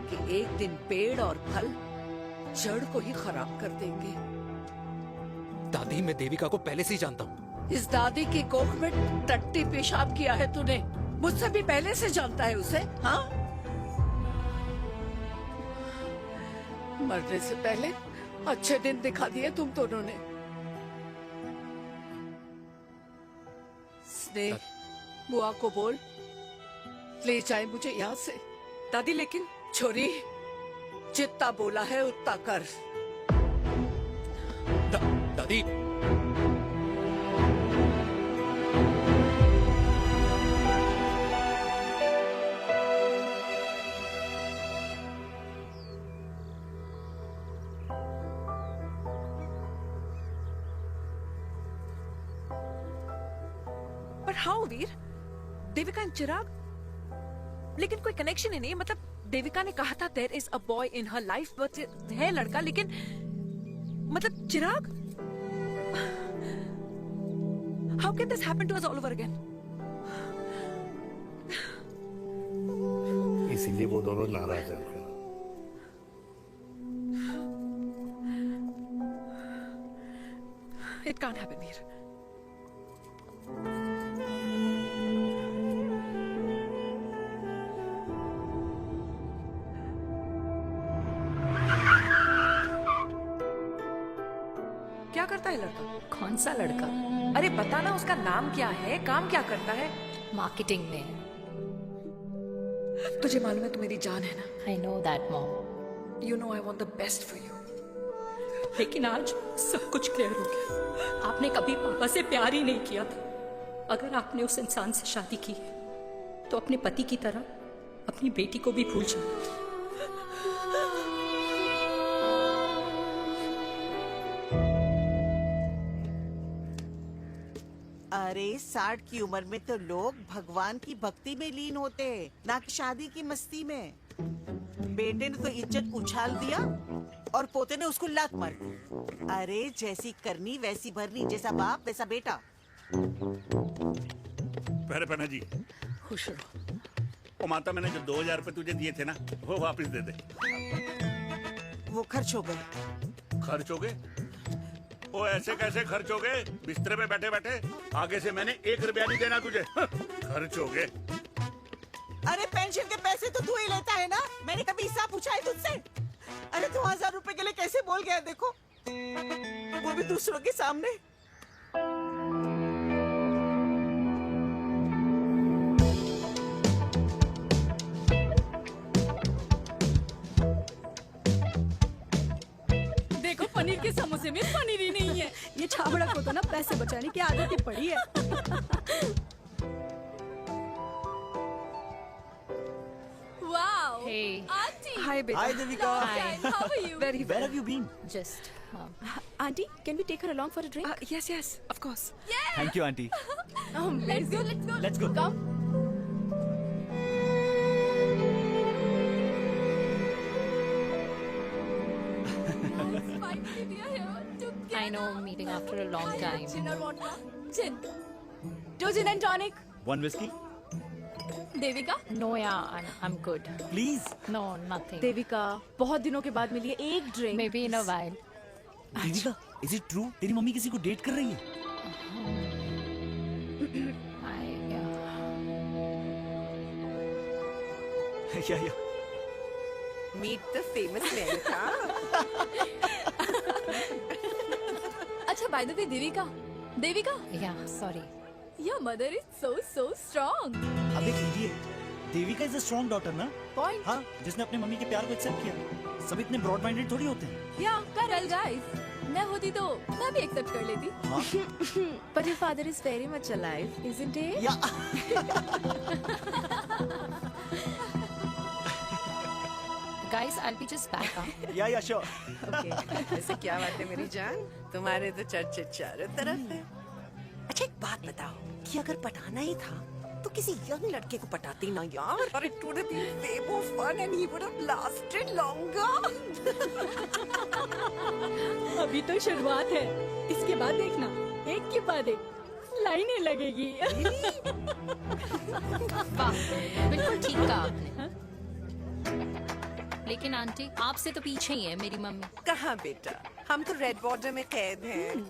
कि एक दिन पेड़ और फल जड़ को ही खराब कर देंगे। दादी मैं देविका को पहले से ही जानता हूँ। इस दादी की कोख में टट्टी पेशाब किया है तूने, मुझसे भी पहले से जानता है उसे। हाँ, मरने से पहले अच्छे दिन दिखा दिए तुम दोनों ने। स्नेह, बुआ को बोल ले जाए मुझे यहाँ से। दादी लेकिन छोरी, जितना बोला है उतना कर। दादी पर हाउ वीर? देविका एंड चिराग, लेकिन कोई कनेक्शन ही नहीं। मतलब देविका ने कहा था there is a boy in her life, but है लड़का, लेकिन मतलब Chirag, how can this happen to us all over again? इसीलिए वो दोनों नाराज हैं। It can't happen Veer. क्या करता है लड़का? कौन सा लड़का? अरे बता ना, उसका नाम क्या है, काम क्या करता है? मार्केटिंग में। तुझे मालूम है तू मेरी जान है ना? I know that mom. You know I want the best for you. लेकिन आज सब कुछ क्लियर हो गया। आपने कभी पापा से प्यार ही नहीं किया था। अगर आपने उस इंसान से शादी की है तो अपने पति की तरह अपनी बेटी को भी भूल जाओ। अरे 60 की उम्र में तो लोग भगवान की भक्ति में लीन होते हैं, ना कि शादी की मस्ती में। बेटे ने तो इज्जत उछाल दिया और पोते ने उसको लात मार दी। अरे जैसी करनी वैसी भरनी, जैसा बाप वैसा बेटा। पहले पहना जी खुश रहो। ओ माता, मैंने जो 2000 रुपए तुझे दिए थे ना, वो वापस दे दे। वो खर्च हो गए। खर्च हो गए? ओ ऐसे कैसे खर्च हो गए? बिस्तर पे बैठे बैठे आगे से मैंने 1 रुपया नहीं देना तुझे। खर्च हो गए। अरे पेंशन के पैसे तो तू ही लेता है ना, मैंने कभी हिसाब पूछा है तुझसे? अरे 2000 रुपए के लिए कैसे बोल गया देखो, वो भी दूसरों के सामने। देखो पनीर के समोसे में पनीर ही नहीं है। ये छाबड़ा को तो ना पैसे बचाने की आदत ही पड़ी है। Wow. Hey. Auntie. Hi, beta. Hi, Devika. Hi. How are you? Very Where have you been? Just. Auntie, can we take her along for a drink? Yes, yes, of course. Thank you aunty. Let's go, let's go. Let's go. Come. I know, meeting after a long time. Gin or vodka? Gin. 2 gin and tonic. One whiskey? Devika? No, yeah, I'm good. Please. No, nothing. Devika, बहुत दिनों के बाद मिली है, एक drink. Maybe in a while. Devika, is it true? तेरी mummy किसी को date कर रही है? Yeah. Meet the famous America. अच्छा, by the way, Devika? Yeah, sorry. Your mother is so strong. अब एक idiot. Devika is a strong daughter ना? Point. हाँ, जिसने अपने मम्मी के प्यार को एक्सेप्ट किया। सब इतने ब्रॉड माइंडेड थोड़ी होते हैं। Yeah, correct guys. मैं होती तो मैं भी एक्सेप्ट कर लेती। But your father is very much alive, isn't he? Guys, I'll be just back. Yeah, sure. Okay. ऐसे क्या बात है मेरी जान? तुम्हारे तो चर्चे चारों तरफ है। अच्छा एक बात बताओ कि अगर पटाना ही था तो किसी यंग लड़के को पटाती ना यार। और it would have been way more fun and he would have lasted longer. अभी तो शुरुआत है, इसके बाद देखना एक के बाद एक लाइनें लगेगी। बिल्कुल ठीक कहा आपने। लेकिन आंटी, आपसे तो पीछे ही है मेरी मम्मी। कहाँ बेटा, हम तो रेड बॉर्डर में कैद हैं।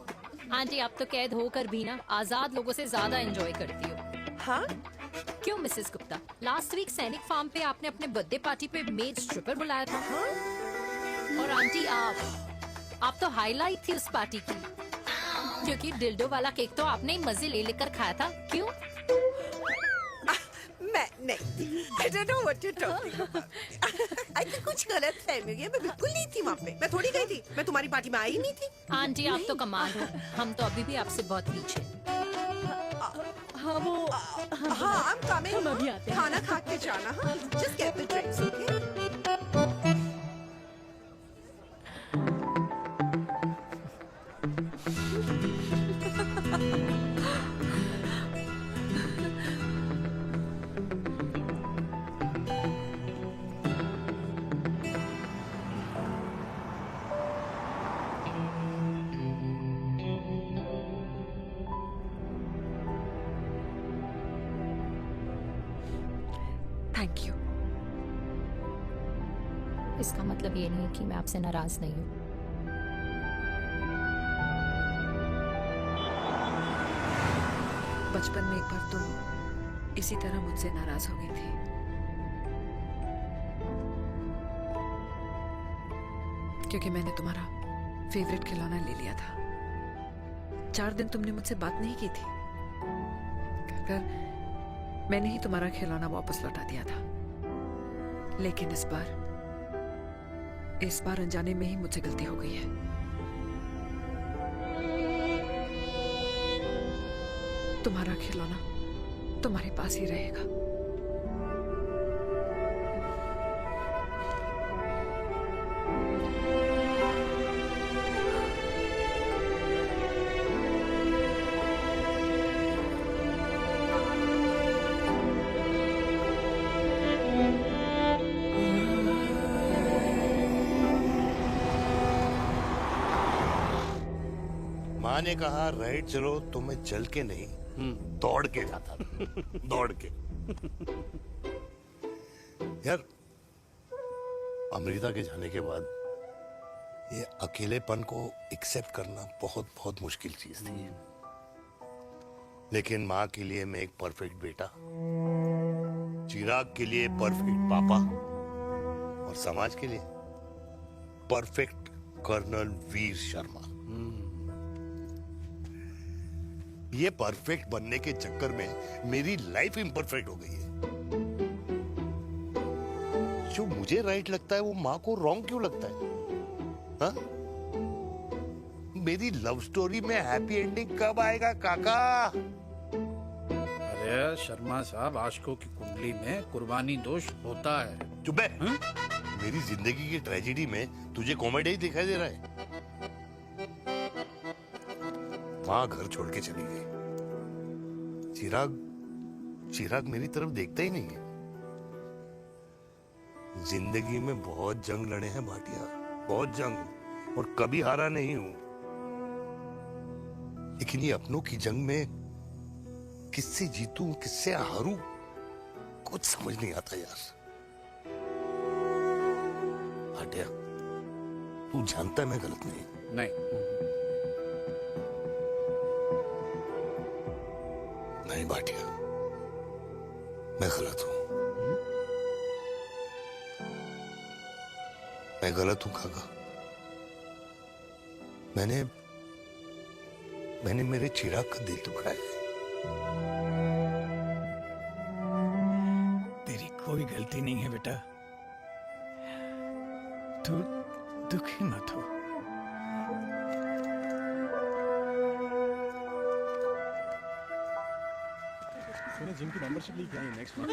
आंटी, आप तो कैद होकर भी ना आजाद लोगों से ज्यादा एंजॉय करती हो। हाँ? क्यों मिसेस गुप्ता, लास्ट वीक सैनिक फार्म पे आपने अपने बर्थडे पार्टी पे मेड स्ट्रिपर बुलाया था। और आंटी, आप तो हाईलाइट थी उस पार्टी की, क्योंकि डिल्डो वाला केक तो आपने ही मजे ले लेकर खाया था। क्यों? मैं नहीं, I don't know what you're talking about. I think कुछ गलत फहमी है, मैं बिल्कुल नहीं थी वहाँ पे। मैं थोड़ी गई थी, मैं तुम्हारी पार्टी में आई नहीं थी। आंटी, आप तो कमाल हो, हम तो अभी भी आपसे बहुत पीछे। हाँ वो हाँ हम coming। हम अभी आते हैं। खाना खा के जाना। हाँ, just get the drinks, okay? Thank you. इसका मतलब ये नहीं कि मैं आपसे नाराज नहीं हूँ। बचपन में एक बार तुम इसी तरह मुझसे नाराज हो गई थी। क्योंकि मैंने तुम्हारा फेवरेट खिलौना ले लिया था। 4 दिन तुमने मुझसे बात नहीं की थी। कहकर मैंने ही तुम्हारा खिलौना वापस लौटा दिया था। लेकिन इस बार अनजाने में ही मुझसे गलती हो गई है। तुम्हारा खिलौना तुम्हारे पास ही रहेगा। माँ ने कहा राइट चलो तो मैं चल के नहीं दौड़ के जाता था दौड़ के। यार अमृता के जाने के बाद ये अकेलेपन को एक्सेप्ट करना बहुत बहुत मुश्किल चीज थी। लेकिन माँ के लिए मैं एक परफेक्ट बेटा, चिराग के लिए परफेक्ट पापा और समाज के लिए परफेक्ट कर्नल वीर शर्मा। ये परफेक्ट बनने के चक्कर में मेरी लाइफ इम्परफेक्ट हो गई है। जो मुझे राइट लगता है वो माँ को रॉन्ग क्यों लगता है? हाँ? मेरी लव स्टोरी में हैप्पी एंडिंग कब आएगा काका? अरे शर्मा साहब, आशिकों की कुंडली में कुर्बानी दोष होता है। चुप है। मेरी जिंदगी की ट्रेजेडी में तुझे कॉमेडी ही दिखाई दे रहा है? माँ घर छोड़ के चली गई, चिराग मेरी तरफ देखता ही नहीं है। जिंदगी में बहुत जंग लड़े हैं भाटिया, बहुत जंग, और कभी हारा नहीं हूं। लेकिन ये अपनों की जंग में किससे जीतूं किससे हारूं कुछ समझ नहीं आता यार। भाटिया तू जानता है मैं गलत नहीं। नहीं भाटिया, मैं गलत हूं। मैं गलत हूं काका। मैंने मेरे चिराग का दिल दुखाया है। तेरी कोई गलती नहीं है बेटा, तू दुखी मत हो। मैंने जिम की मेंबरशिप ली क्या है नेक्स्ट मंथ?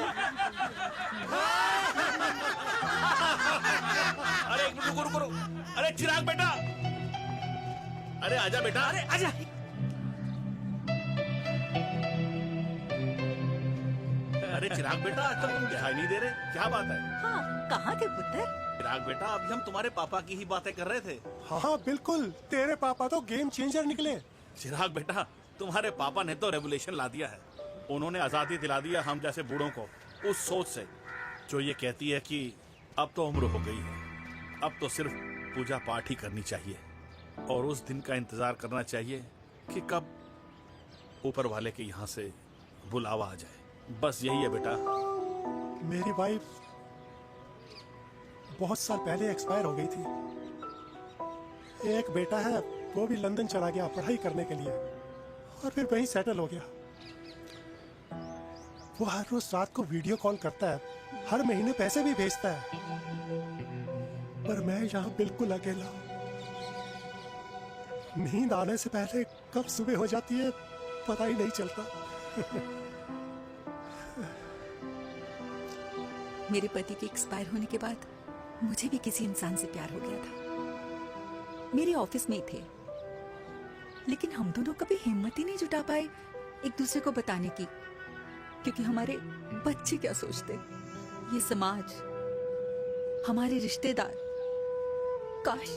अरे एक मिनट रुको। अरे चिराग बेटा, अरे आजा बेटा, अरे आजा। अरे चिराग बेटा, आजकल तुम दिखाई नहीं दे रहे, क्या बात है? हाँ, कहाँ थे पुत्र? चिराग बेटा, अभी हम तुम्हारे पापा की ही बातें कर रहे थे। हाँ बिल्कुल, तेरे पापा तो गेम चेंजर निकले। चिराग बेटा, तुम्हारे पापा ने तो रेवोल्यूशन ला दिया है। उन्होंने आजादी दिला दिया हम जैसे बूढ़ों को, उस सोच से जो ये कहती है कि अब तो उम्र हो गई है, अब तो सिर्फ पूजा पाठ ही करनी चाहिए और उस दिन का इंतजार करना चाहिए कि कब ऊपर वाले के यहाँ से बुलावा आ जाए। बस यही है बेटा। मेरी वाइफ बहुत साल पहले एक्सपायर हो गई थी। एक बेटा है, वो भी लंदन चला गया पढ़ाई करने के लिए और फिर वहीं सेटल हो गया। वो हर रोज रात को वीडियो कॉल करता है, हर महीने पैसे भी भेजता है, पर मैं यहाँ बिल्कुल अकेला हूँ। नींद आने से पहले कब सुबह हो जाती है पता ही नहीं चलता। मेरे पति के एक्सपायर होने के बाद मुझे भी किसी इंसान से प्यार हो गया था। मेरे ऑफिस में ही थे, लेकिन हम दोनों कभी हिम्मत ही नहीं जुटा पाए एक दूसरे को बताने की, क्योंकि हमारे बच्चे क्या सोचते, ये समाज, हमारे रिश्तेदार। काश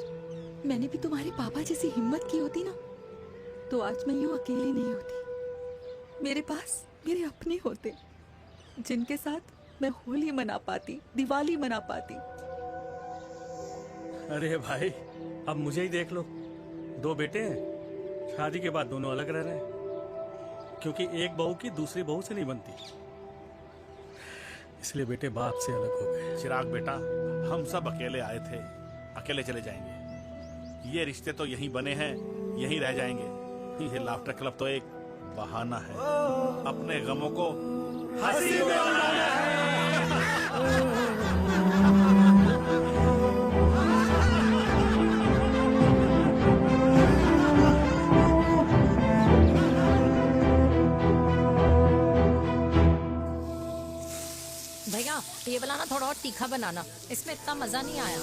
मैंने भी तुम्हारे पापा जैसी हिम्मत की होती ना, तो आज मैं यूं अकेली नहीं होती। मेरे पास मेरे अपने होते जिनके साथ मैं होली मना पाती, दिवाली मना पाती। अरे भाई, अब मुझे ही देख लो, 2 बेटे हैं, शादी के बाद दोनों अलग रह रहे हैं, क्योंकि एक बहू की दूसरी बहू से नहीं बनती, इसलिए बेटे बाप से अलग हो गए। चिराग बेटा, हम सब अकेले आए थे, अकेले चले जाएंगे। ये रिश्ते तो यहीं बने हैं, यहीं रह जाएंगे। ये लाफ्टर क्लब तो एक बहाना है अपने गमों को हंसी में बनाना है। भैया ये वाला ना थोड़ा और तीखा बनाना, इसमें इतना मजा नहीं आया।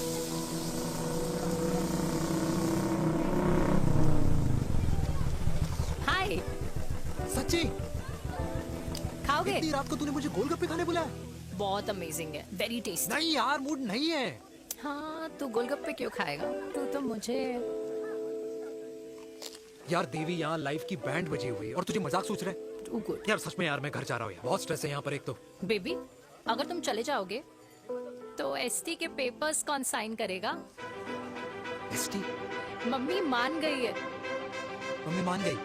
हाय। सच्ची? खाओगे? इतनी रात को तूने मुझे गोलगप्पे खाने बुलाया? बहुत अमेजिंग है, वेरी टेस्टी। नहीं यार, मूड नहीं है। हाँ, तू गोलगप्पे क्यों खाएगा? तू तो मुझे यार देवी, यहाँ लाइफ की बैंड बजी हुई है और तुझे मजाक सोच रहा है? यार सच में यार, मैं घर जा रहा हूँ यार, बहुत स्ट्रेस है यहाँ पर एक तो। बेबी, अगर तुम चले जाओगे तो एसटी के पेपर्स कौन साइन करेगा? एसटी? मम्मी मान गई है। मम्मी मान गई?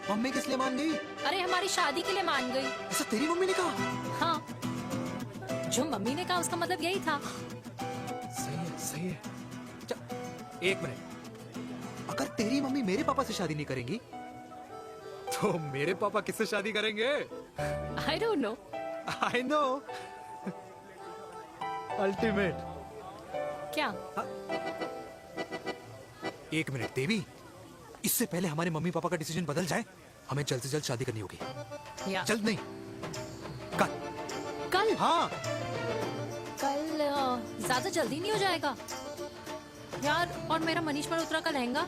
मम्मी किस लिए मान गई? अरे हमारी शादी के लिए मान गई। ऐसा तेरी मम्मी ने कहा? हाँ, जो मम्मी ने कहा उसका मतलब यही था। सही है, सही है। एक मिनट, अगर तेरी मम्मी मेरे पापा से शादी नहीं करेंगी तो मेरे पापा किससे शादी करेंगे? I don't know. I know. Ultimate. क्या? एक मिनट देवी, इससे पहले हमारे मम्मी पापा का डिसीजन बदल जाए, हमें जल्द से जल्द शादी करनी होगी। जल्द नहीं, कल। कल? हाँ। कल ज्यादा जल्दी नहीं हो जाएगा यार? और मेरा मनीष मल्होत्रा का लहंगा?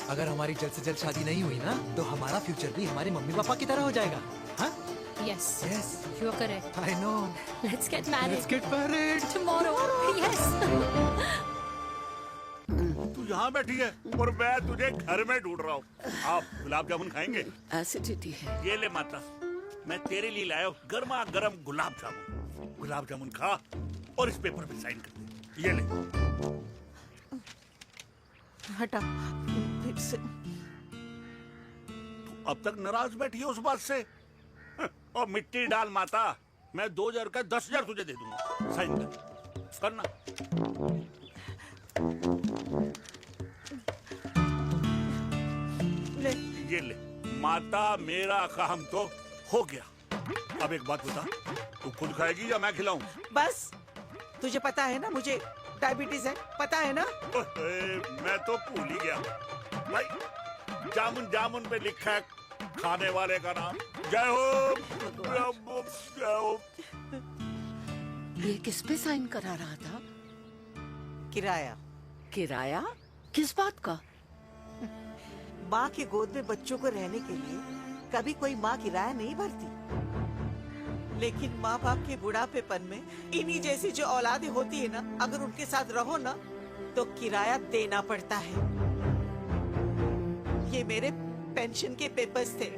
अगर हमारी जल्द से जल्द शादी नहीं हुई ना, तो हमारा फ्यूचर भी हमारे मम्मी पापा की तरह हो जाएगा। हाँ? Yes. Yes. You are correct. I know. Let's get married. Let's get married. Tomorrow. Yes. तू यहाँ बैठी है और मैं तुझे घर में ढूंढ रहा हूँ। आप गुलाब जामुन खाएंगे? एसिडिटी है। ये ले माता, मैं तेरे लिए लाया हूँ गर्मा गर्म गुलाब जामुन। गुलाब जामुन खा और इस पेपर पे साइन कर दे। ये ले। हटा फिर से। तू अब तक नाराज बैठी है उस बात से? और मिट्टी डाल माता, मैं 2000 का 10,000 तुझे दे दूंगा। साइन कर, करना। ले। ये ले माता, मेरा काम तो हो गया। अब एक बात बता, तू खुद खाएगी या मैं खिलाऊं? बस, तुझे पता है ना मुझे डायबिटीज है, पता है ना? मैं तो भूल ही गया भाई। जामुन जामुन पे लिखा है खाने वाले का नाम। जय हो, जय हो। ये किस पे साइन करा रहा था? किराया। किराया? किस बात का? माँ के गोद में बच्चों को रहने के लिए कभी कोई माँ किराया नहीं भरती, लेकिन माँ बाप के बुढ़ापेपन में इन्हीं जैसी जो औलादें होती है ना, अगर उनके साथ रहो ना तो किराया देना पड़ता है। ये मेरे पेंशन के पेपर्स थे।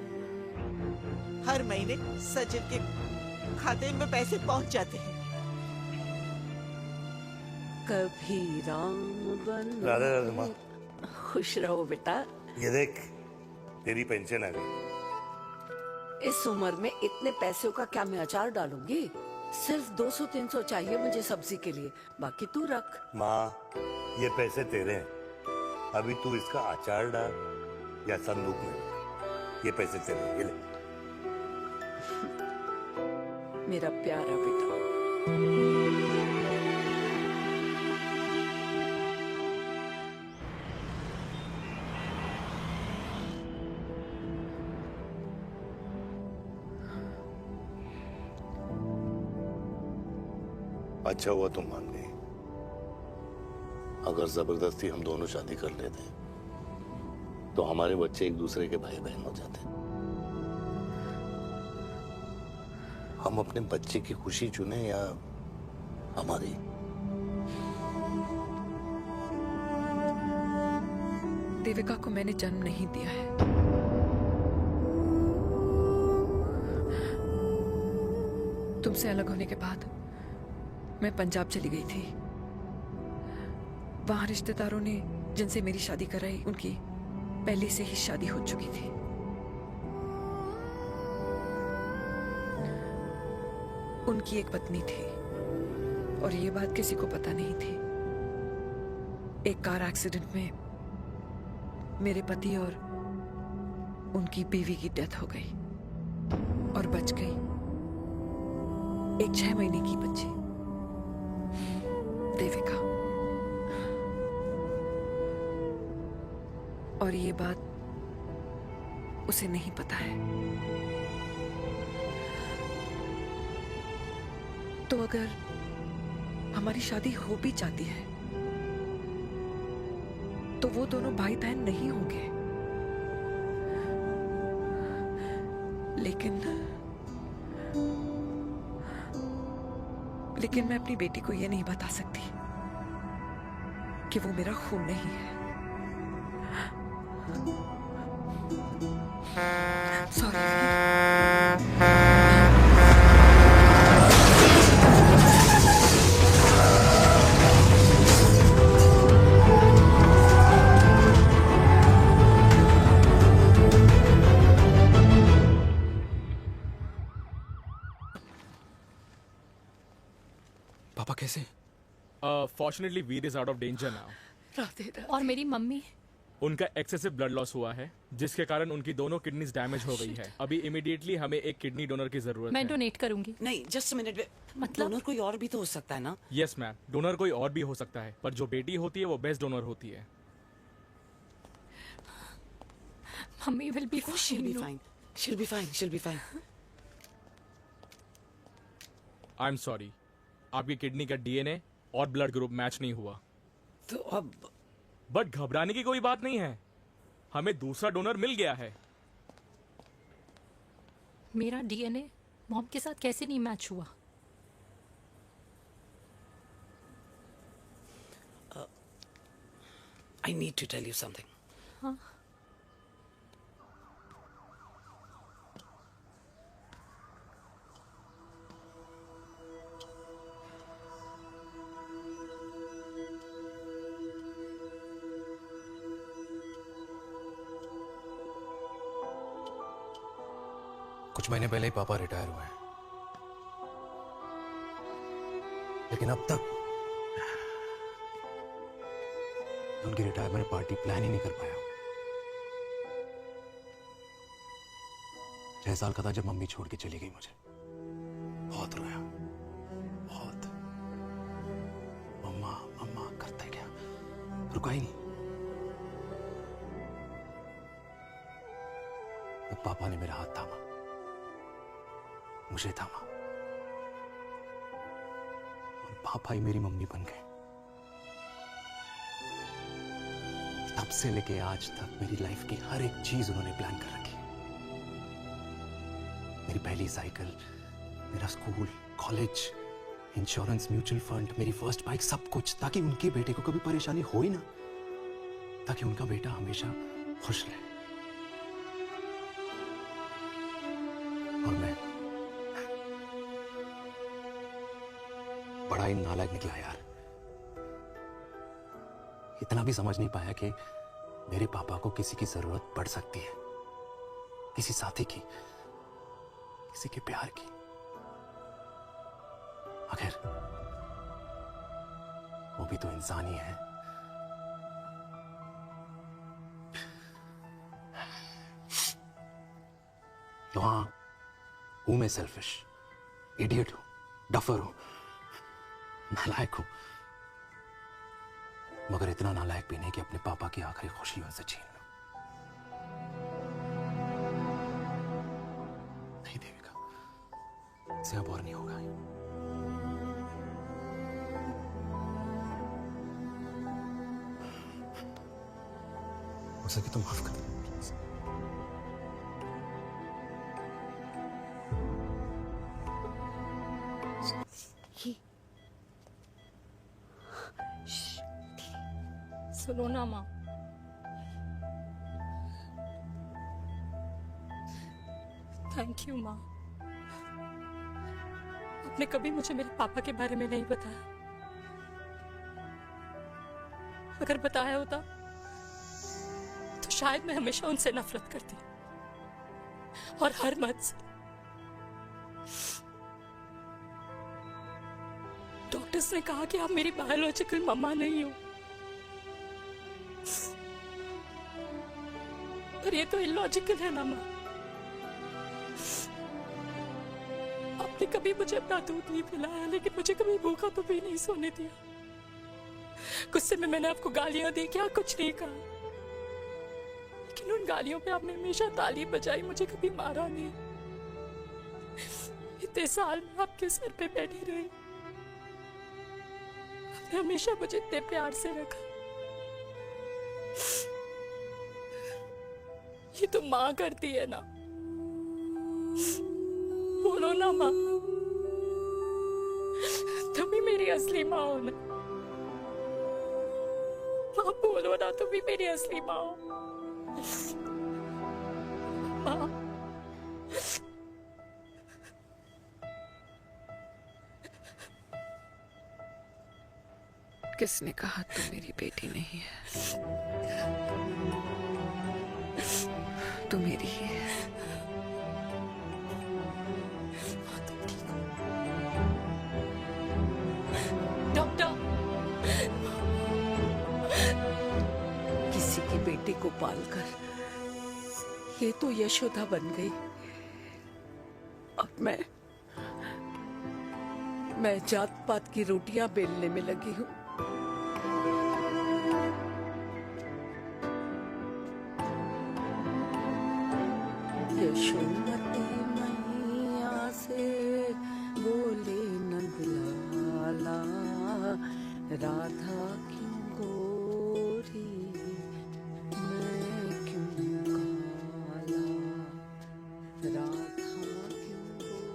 हर महीने सचिन के खाते में पैसे पहुंच जाते हैं। कभी राम बन। राधे राधे माँ। खुश रहो बेटा। ये देख, तेरी पेंशन आ गई। इस उम्र में इतने पैसों का क्या मैं अचार डालूंगी? सिर्फ 200-300 चाहिए मुझे सब्जी के लिए, बाकी तू रख। माँ, ये पैसे तेरे हैं। अभी तू इसका अचार डाल या संदूक में, ये पैसे तेरे हैं। ये ले। मेरा प्यारा बेटा। अच्छा हुआ तुम मान गई। अगर जबरदस्ती हम दोनों शादी कर लेते तो हमारे बच्चे एक दूसरे के भाई बहन हो जाते। हम अपने बच्चे की खुशी चुने या हमारी? देविका को मैंने जन्म नहीं दिया है। तुमसे अलग होने के बाद मैं पंजाब चली गई थी। वहां रिश्तेदारों ने जिनसे मेरी शादी कराई, उनकी पहले से ही शादी हो चुकी थी। उनकी एक पत्नी थी और ये बात किसी को पता नहीं थी। एक कार एक्सीडेंट में मेरे पति और उनकी बीवी की डेथ हो गई और बच गई एक 6 महीने की बच्ची, देविका। और ये बात उसे नहीं पता है। तो अगर हमारी शादी हो भी जाती है तो वो दोनों भाई बहन नहीं होंगे। लेकिन मैं अपनी बेटी को ये नहीं बता सकती कि वो मेरा खून नहीं है। पापा कैसे? Fortunately Veer is out of danger now. और मेरी मम्मी? उनका एक्सेसिव ब्लड लॉस हुआ है जिसके कारण उनकी दोनों किडनीज डैमेज हो गई है। अभी इमीडिएटली हमें एक किडनी डोनर की जरूरत मैं है। डोनेट करूंगी। नहीं, जस्ट मिनट। मतलब डोनर कोई और भी तो हो सकता है ना? यस मैम, डोनर कोई और भी हो सकता है, पर जो बेटी होती है वो बेस्ट डोनर होती है। Mummy will be She'll be fine. She'll be fine. She'll be fine. I am sorry, आपकी किडनी का डीएनए और ब्लड ग्रुप मैच नहीं हुआ। तो अब बट घबराने की कोई बात नहीं है, हमें दूसरा डोनर मिल गया है। मेरा डीएनए मॉम के साथ कैसे नहीं मैच हुआ? I need to tell you something. हाँ? कुछ महीने पहले ही पापा रिटायर हुए हैं, लेकिन अब तक उनकी रिटायरमेंट पार्टी प्लान ही नहीं कर पाया। 6 साल का था जब मम्मी छोड़ के चली गई मुझे। बहुत रोया, बहुत। मम्मा मम्मा करते क्या, रुका ही नहीं। तो पापा ने मेरा हाथ थामा, मुझे थामा, और पापा ही मेरी मम्मी बन गए। तब से लेके आज तक मेरी लाइफ की हर एक चीज उन्होंने प्लान कर रखी। मेरी पहली साइकिल, मेरा school, college, insurance, mutual fund, मेरी फर्स्ट बाइक, सब कुछ, ताकि उनके बेटे को कभी परेशानी हो ही ना, ताकि उनका बेटा हमेशा खुश रहे। और मैं बड़ा ही नालायक निकला यार। इतना भी समझ नहीं पाया कि मेरे पापा को किसी की जरूरत पड़ सकती है, किसी साथी की, किसी के प्यार की। आखिर वो भी तो इंसान ही है। तो हाँ, हूं मैं सेल्फिश, इडियट हूं, डफर हूं, नालायक हूं, मगर इतना नालायक भी नहीं कि अपने पापा की आखिरी खुशी उनसे छीन लूं। नहीं देविका, इससे अब और नहीं होगा। हो सके तो माफ कर दो प्लीज। सुनो ना माँ, थैंक यू माँ। आपने कभी मुझे मेरे पापा के बारे में नहीं बताया। अगर बताया होता तो शायद मैं हमेशा उनसे नफरत करती, और हर मत से। डॉक्टर्स ने कहा कि आप मेरी बायोलॉजिकल मम्मा नहीं हो, पर ये तो इलॉजिकल है ना माँ। आपने कभी मुझे अपना दूध नहीं पिलाया, लेकिन मुझे कभी भूखा तो भी नहीं सोने दिया। गुस्से में मैंने आपको गालियां दी, क्या कुछ नहीं कहा, लेकिन उन गालियों पे आपने हमेशा ताली बजाई, मुझे कभी मारा नहीं। इतने साल में आपके सर पे बैठी रही, आपने हमेशा मुझे इतने प्यार से रखा। ये तो माँ करती है ना, बोलो ना माँ, तुम ही मेरी असली माँ हो ना। माँ बोलो ना, तुम ही मेरी असली माँ हो। माँ, किसने कहा तू मेरी बेटी नहीं है? तू मेरी ही है। डॉक्टर, किसी की बेटी को पालकर ये तो यशोदा बन गई। अब मैं जात पात की रोटियां बेलने में लगी हूँ। यशोमती मैया से बोले नंदलाला, राधा क्यों गोरी मैं क्यों काला, राधा क्यों गोरी।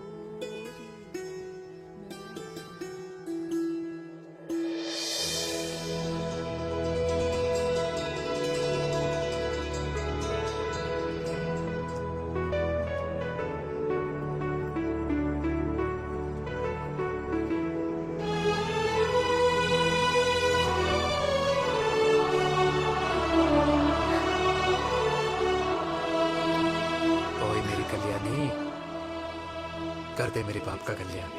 ओए मेरी कल्याणी, कर दे मेरे बाप का कल्याण।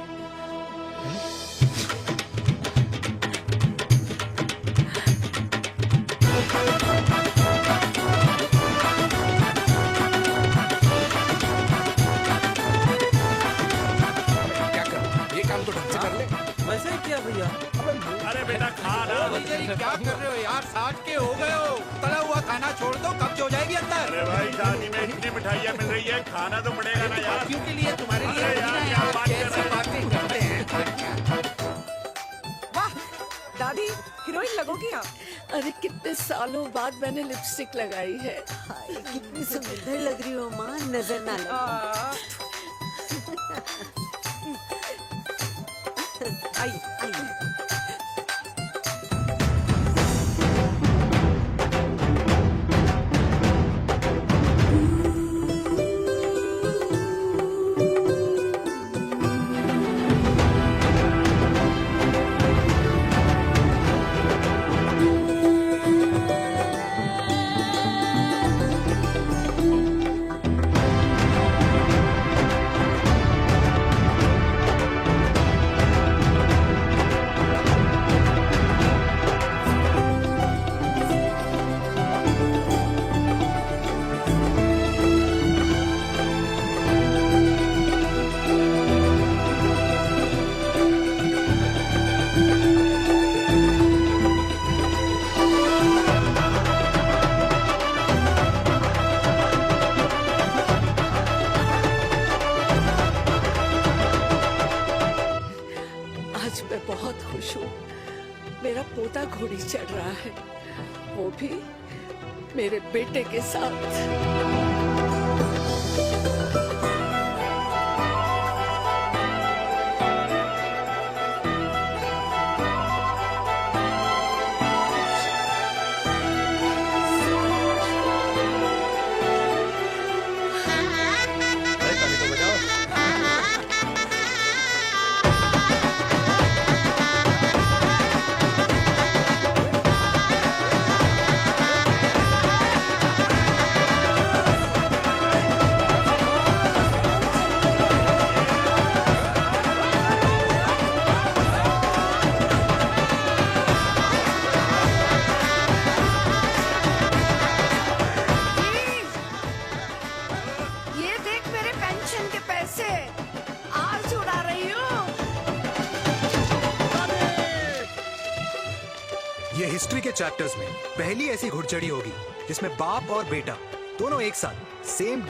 क्या कर, ये काम तो ढंग से कर ले। वैसे ही किया भैया। अरे बेटा खा ना। क्या कर रहे हो यार? 60 के हो गए हो। तला हुआ खाना छोड़ दो, कब्ज हो जाएगी अंदर। अरे भाई शादी में इतनी मिठाइयाँ मिल रही है, खाना तो पड़ेगा ना यार। क्यों के लिए तुम्हारे लिए अरे यार क्या बात कर रहे बातें करते हैं। वाह दादी, हीरोइन लगोगी आप। अरे कितने सालों बाद मैंने लिपस्टिक लगाई है। कितनी सुंदर लग रही हो माँ, नजर ना लगे। आई आई। आज मैं बहुत खुश हूँ। मेरा पोता घोड़ी चढ़ रहा है, वो भी मेरे बेटे के साथ। ये देख मेरे पेंशन के पैसे आज उड़ा रही हूँ। ये हिस्ट्री के चैप्टर्स में पहली ऐसी घुड़चढ़ी होगी जिसमें बाप और बेटा दोनों एक साथ सेम